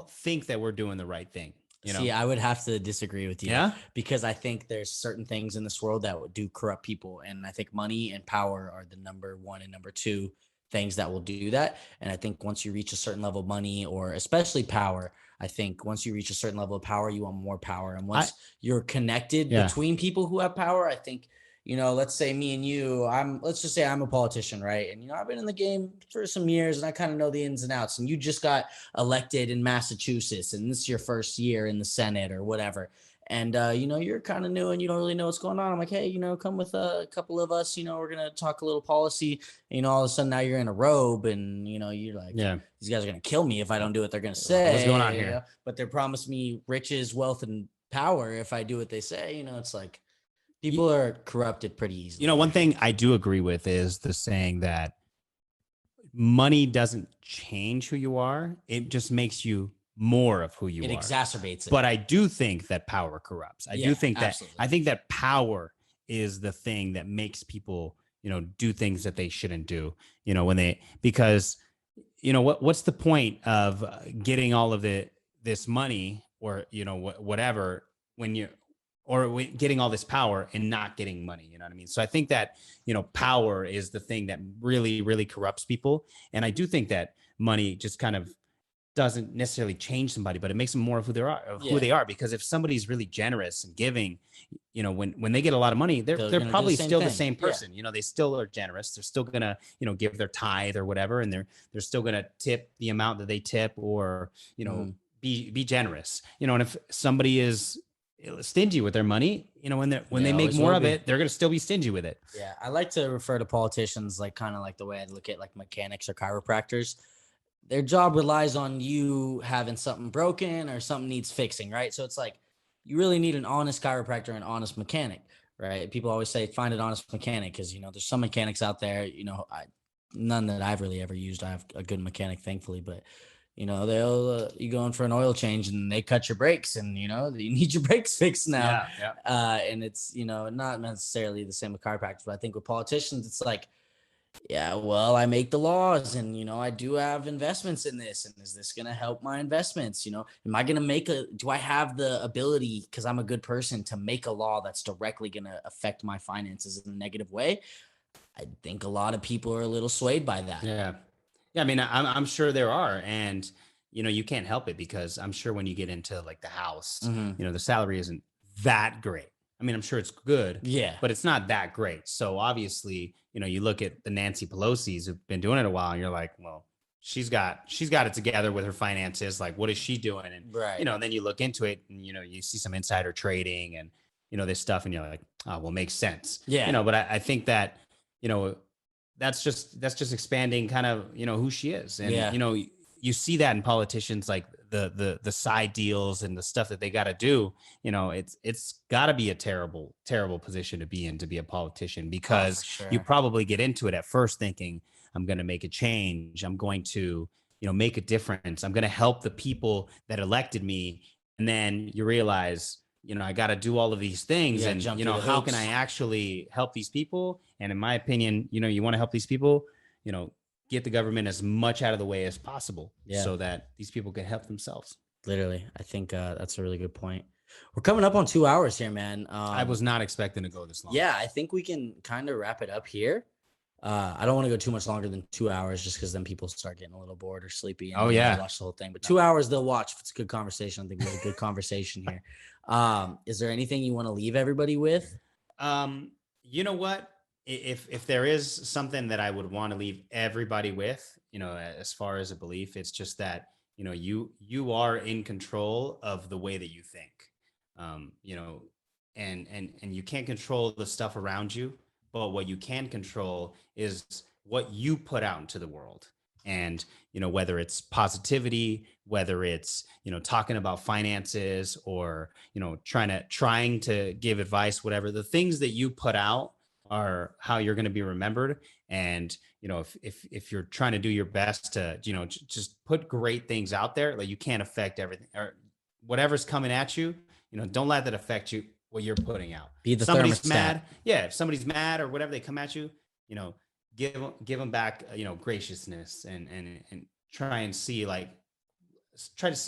think that we're doing the right thing. See, I would have to disagree with you. Yeah? Because I think there's certain things in this world that do corrupt people. And I think money and power are the number one and number two things that will do that. And I think once you reach a certain level of money, or especially power, I think once you reach a certain level of power, you want more power. And once you're connected between people who have power, I think, let's say me and you, let's just say I'm a politician, right? And, I've been in the game for some years and I kind of know the ins and outs, and you just got elected in Massachusetts and this is your first year in the Senate or whatever. And, you're kind of new and you don't really know what's going on. I'm like, hey, come with a couple of us, we're going to talk a little policy. All of a sudden now you're in a robe and, you're like, these guys are going to kill me if I don't do what they're going to say. What's going on here? But they promise me riches, wealth, and power if I do what they say. It's like people are corrupted pretty easily. One thing I do agree with is the saying that money doesn't change who you are. It just makes you more of who you are. It exacerbates it. But I do think that power corrupts. I think that power is the thing that makes people, do things that they shouldn't do, because what's the point of getting all of this money or, whatever, getting all this power and not getting money, you know what I mean? So I think that, power is the thing that really, really corrupts people. And I do think that money just kind of doesn't necessarily change somebody, but it makes them more of who they are. Because if somebody's really generous and giving, when they get a lot of money, they're probably still the same person. They still are generous. They're still gonna, give their tithe or whatever, and they're still gonna tip the amount that they tip, or be generous. And if somebody is stingy with their money, when they make more of it, they're gonna still be stingy with it. Yeah, I like to refer to politicians like kind of like the way I look at like mechanics or chiropractors. Their job relies on you having something broken or something needs fixing, right? So it's like you really need an honest chiropractor and an honest mechanic, right? People always say find an honest mechanic because there's some mechanics out there, none that I've really ever used. I have a good mechanic, thankfully, but they'll you go in for an oil change and they cut your brakes, and you need your brakes fixed now. And it's not necessarily the same with chiropractors, but I think with politicians, it's like, yeah, well, I make the laws and, I do have investments in this. And is this going to help my investments? Am I going to do I have the ability, because I'm a good person, to make a law that's directly going to affect my finances in a negative way? I think a lot of people are a little swayed by that. Yeah. I mean, I'm sure there are. And, you can't help it because I'm sure when you get into like the house, the salary isn't that great. I mean, I'm sure it's good, but it's not that great. So obviously, you look at the Nancy Pelosi's who've been doing it a while and you're like, well, she's got it together with her finances. Like, what is she doing? And, Right. you know, then you look into it and, you know, you see some insider trading and, you know, this stuff and you're like, oh, well, makes sense. Yeah. You know, but I think that, you know, that's just expanding kind of, you know, who she is. And, you know, you see that in politicians, like the side deals and the stuff that they got to do. You know, it's got to be a terrible position to be in, to be a politician, because you probably get into it at first thinking, I'm going to make a change, I'm going to, you know, make a difference, I'm going to help the people that elected me. And then you realize, you know, I got to do all of these things, and, you know, how can I actually help these people? And in my opinion, you know, you want to help these people, you know, get the government as much out of the way as possible, so that these people can help themselves. Literally. I think that's a really good point. We're coming up on 2 hours here, man. I was not expecting to go this long. Yeah, I think we can kind of wrap it up here. I don't want to go too much longer than 2 hours, just because then people start getting a little bored or sleepy and watch the whole thing. But 2 hours they'll watch if it's a good conversation. I think we had a good conversation here. Is there anything you want to leave everybody with? You know what? If there is something that I would want to leave everybody with, you know, as far as a belief, it's just that, you know, you are in control of the way that you think. You know, and you can't control the stuff around you, but what you can control is what you put out into the world. And, you know, whether it's positivity, whether it's, you know, talking about finances, or, you know, trying to give advice, whatever, the things that you put out are how you're going to be remembered. And, you know, if you're trying to do your best to, you know, just put great things out there, like, you can't affect everything, or whatever's coming at you, you know, don't let that affect you, what you're putting out. Be the somebody's thermostat. mad. Yeah. If somebody's mad or whatever, they come at you, you know, give them back, you know, graciousness, and try to see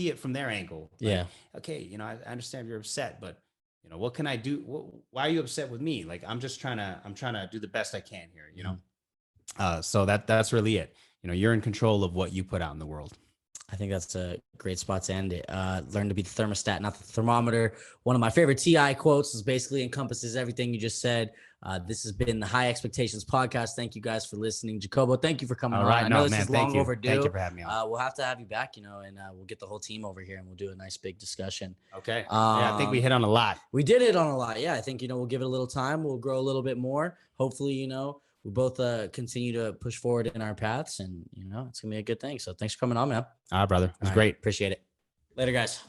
it from their angle. Like, okay, you know, I understand you're upset, but, you know, what can I do? Why are you upset with me? Like, I'm trying to do the best I can here, you know? So that's really it. You know, you're in control of what you put out in the world. I think that's a great spot to end it. Learn to be the thermostat, not the thermometer. One of my favorite TI quotes is basically encompasses everything you just said. This has been the High Expectations podcast. Thank you guys for listeing. Jacobo, thank you for coming on. I know this is long overdue. Thank you for having me on. We'll have to have you back, you know, and we'll get the whole team over here and we'll do a nice big discussion. Okay. Yeah, I think we hit on a lot. We did hit on a lot. Yeah, I think, you know, we'll give it a little time. We'll grow a little bit more. Hopefully, you know, we both continue to push forward in our paths, and, you know, it's going to be a good thing. So thanks for coming on, man. All right, brother. It was great. Appreciate it. Later, guys.